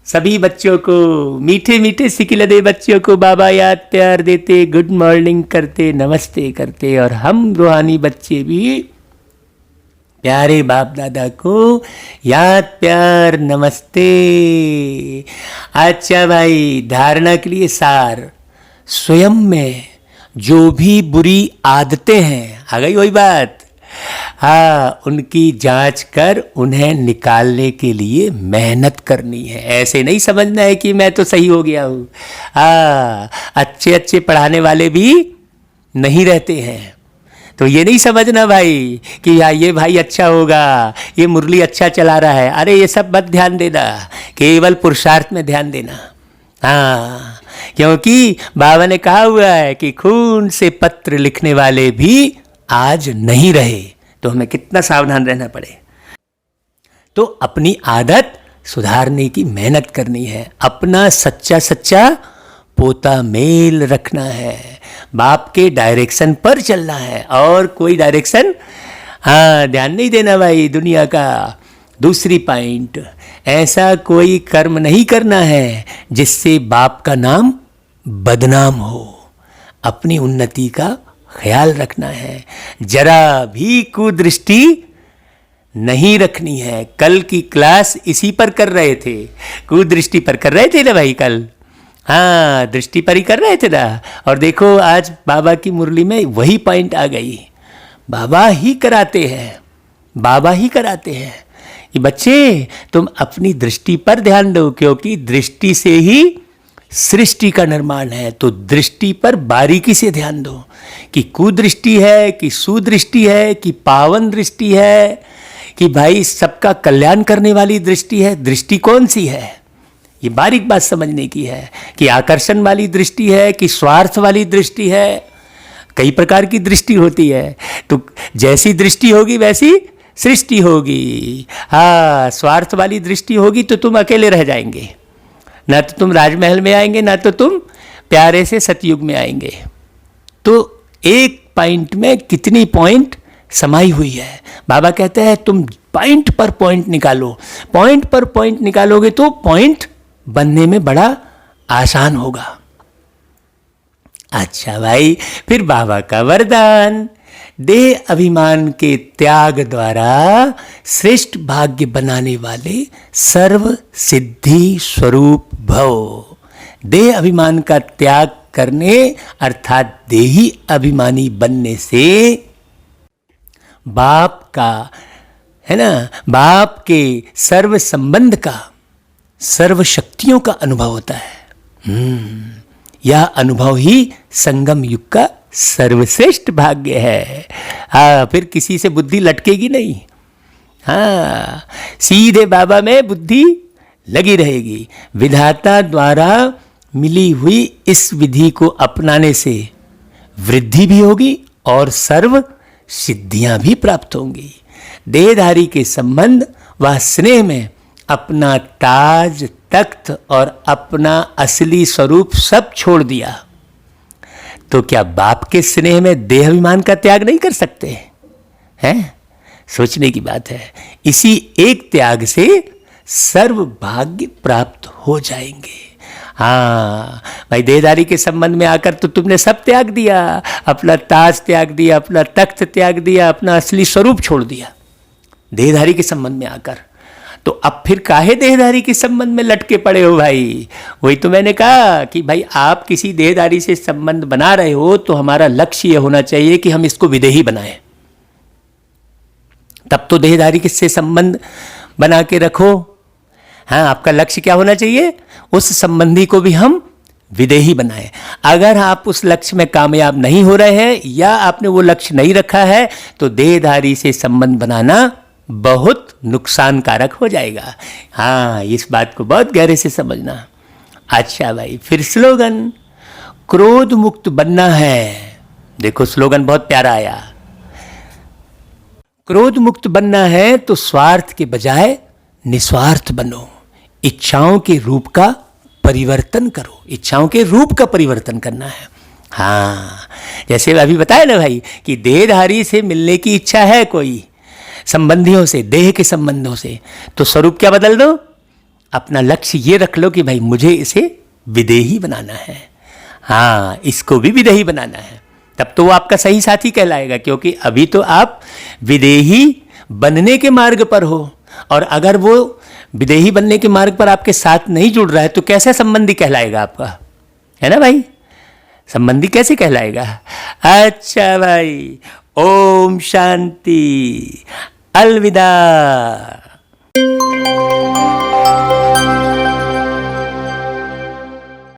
सभी बच्चों को, मीठे मीठे सिकिलदे बच्चों को बाबा याद प्यार देते, गुड मॉर्निंग करते, नमस्ते करते। और हम रूहानी बच्चे भी प्यारे बाप दादा को याद प्यार नमस्ते। अच्छा भाई, धारणा के लिए सार, स्वयं में जो भी बुरी आदतें हैं, आ गई वही बात, हाँ, उनकी जांच कर उन्हें निकालने के लिए मेहनत करनी है। ऐसे नहीं समझना है कि मैं तो सही हो गया हूँ। हाँ, अच्छे अच्छे पढ़ाने वाले भी नहीं रहते हैं, तो ये नहीं समझना भाई कि यार ये भाई अच्छा होगा, ये मुरली अच्छा चला रहा है। अरे ये सब मत ध्यान देना, केवल पुरुषार्थ में ध्यान देना। हाँ, क्योंकि बाबा ने कहा हुआ है कि खून से पत्र लिखने वाले भी आज नहीं रहे, तो हमें कितना सावधान रहना पड़े। तो अपनी आदत सुधारने की मेहनत करनी है, अपना सच्चा सच्चा पोता मेल रखना है, बाप के डायरेक्शन पर चलना है, और कोई डायरेक्शन हाँ ध्यान नहीं देना भाई दुनिया का। दूसरी पॉइंट, ऐसा कोई कर्म नहीं करना है जिससे बाप का नाम बदनाम हो। अपनी उन्नति का ख्याल रखना है, जरा भी कुदृष्टि नहीं रखनी है। कल की क्लास इसी पर कर रहे थे, कुदृष्टि पर कर रहे थे ना भाई कल। हाँ, दृष्टि पर ही कर रहे थे ना। और देखो आज बाबा की मुरली में वही पॉइंट आ गई। बाबा ही कराते हैं, बाबा ही कराते हैं कि बच्चे तुम अपनी दृष्टि पर ध्यान दो, क्योंकि दृष्टि से ही सृष्टि का निर्माण है। तो दृष्टि पर बारीकी से ध्यान दो कि कुदृष्टि है कि सुदृष्टि है कि पावन दृष्टि है कि भाई सबका कल्याण करने वाली दृष्टि है। दृष्टि कौन सी है, ये बारीक बात समझने की है कि आकर्षण वाली दृष्टि है कि स्वार्थ वाली दृष्टि है। कई प्रकार की दृष्टि होती है, तो जैसी दृष्टि होगी वैसी सृष्टि होगी। हाँ, स्वार्थ वाली दृष्टि होगी तो तुम अकेले रह जाएंगे, ना तो तुम राजमहल में आएंगे, ना तो तुम प्यारे से सतयुग में आएंगे। तो एक पॉइंट में कितनी पॉइंट समाई हुई है। बाबा कहते हैं तुम पॉइंट पर पॉइंट निकालो, पॉइंट पर पॉइंट निकालोगे तो पॉइंट बनने में बड़ा आसान होगा। अच्छा भाई, फिर बाबा का वरदान, देह अभिमान के त्याग द्वारा श्रेष्ठ भाग्य बनाने वाले सर्व सिद्धि स्वरूप भव। देह अभिमान का त्याग करने अर्थात देही अभिमानी बनने से बाप का, है ना, बाप के सर्व संबंध का, सर्व शक्तियों का अनुभव होता है। यह अनुभव ही संगम युग का सर्वश्रेष्ठ भाग्य है। हाँ, फिर किसी से बुद्धि लटकेगी नहीं। हाँ, सीधे बाबा में बुद्धि लगी रहेगी। विधाता द्वारा मिली हुई इस विधि को अपनाने से वृद्धि भी होगी और सर्व सिद्धियां भी प्राप्त होंगी। देहधारी के संबंध व स्नेह में अपना ताज, तख्त और अपना असली स्वरूप सब छोड़ दिया, तो क्या बाप के स्नेह में देह अभिमान का त्याग नहीं कर सकते हैं? सोचने की बात है। इसी एक त्याग से सर्व भाग्य प्राप्त हो जाएंगे। हाँ भाई, देहधारी के संबंध में आकर तो तुमने सब त्याग दिया, अपना ताज त्याग दिया, अपना तख्त त्याग दिया, अपना असली स्वरूप छोड़ दिया देहधारी के संबंध में आकर। तो अब फिर काहे देहधारी के संबंध में लटके पड़े हो भाई? वही तो मैंने कहा कि भाई आप किसी देहधारी से संबंध बना रहे हो तो हमारा लक्ष्य यह होना चाहिए कि हम इसको विदेही बनाएं। तब तो देहधारी से संबंध बना के रखो। हाँ, आपका लक्ष्य क्या होना चाहिए? उस संबंधी को भी हम विदेही बनाएं। अगर आप उस लक्ष्य में कामयाब नहीं हो रहे हैं या आपने वो लक्ष्य नहीं रखा है तो देहधारी से संबंध बनाना बहुत नुकसानकारक हो जाएगा। हाँ, इस बात को बहुत गहरे से समझना। अच्छा भाई, फिर स्लोगन, क्रोध मुक्त बनना है। देखो स्लोगन बहुत प्यारा आया। क्रोध मुक्त बनना है तो स्वार्थ के बजाय निस्वार्थ बनो। इच्छाओं के रूप का परिवर्तन करो। इच्छाओं के रूप का परिवर्तन करना है। हाँ, जैसे अभी बताया ना भाई कि देहधारी से मिलने की इच्छा है कोई, संबंधियों से, देह के संबंधों से, तो स्वरूप क्या बदल दो? अपना लक्ष्य ये रख लो कि भाई मुझे इसे विदेही बनाना है। हाँ, इसको भी विदेही बनाना है। तब तो वो आपका सही साथी कहलाएगा, क्योंकि अभी तो आप विदेही बनने के मार्ग पर हो। और अगर वो विदेही बनने के मार्ग पर आपके साथ नहीं जुड़ रहा है तो कैसा संबंधी कहलाएगा आपका? है ना भाई, संबंधी कैसे कहलाएगा? अच्छा भाई, ओम शांति, अलविदा।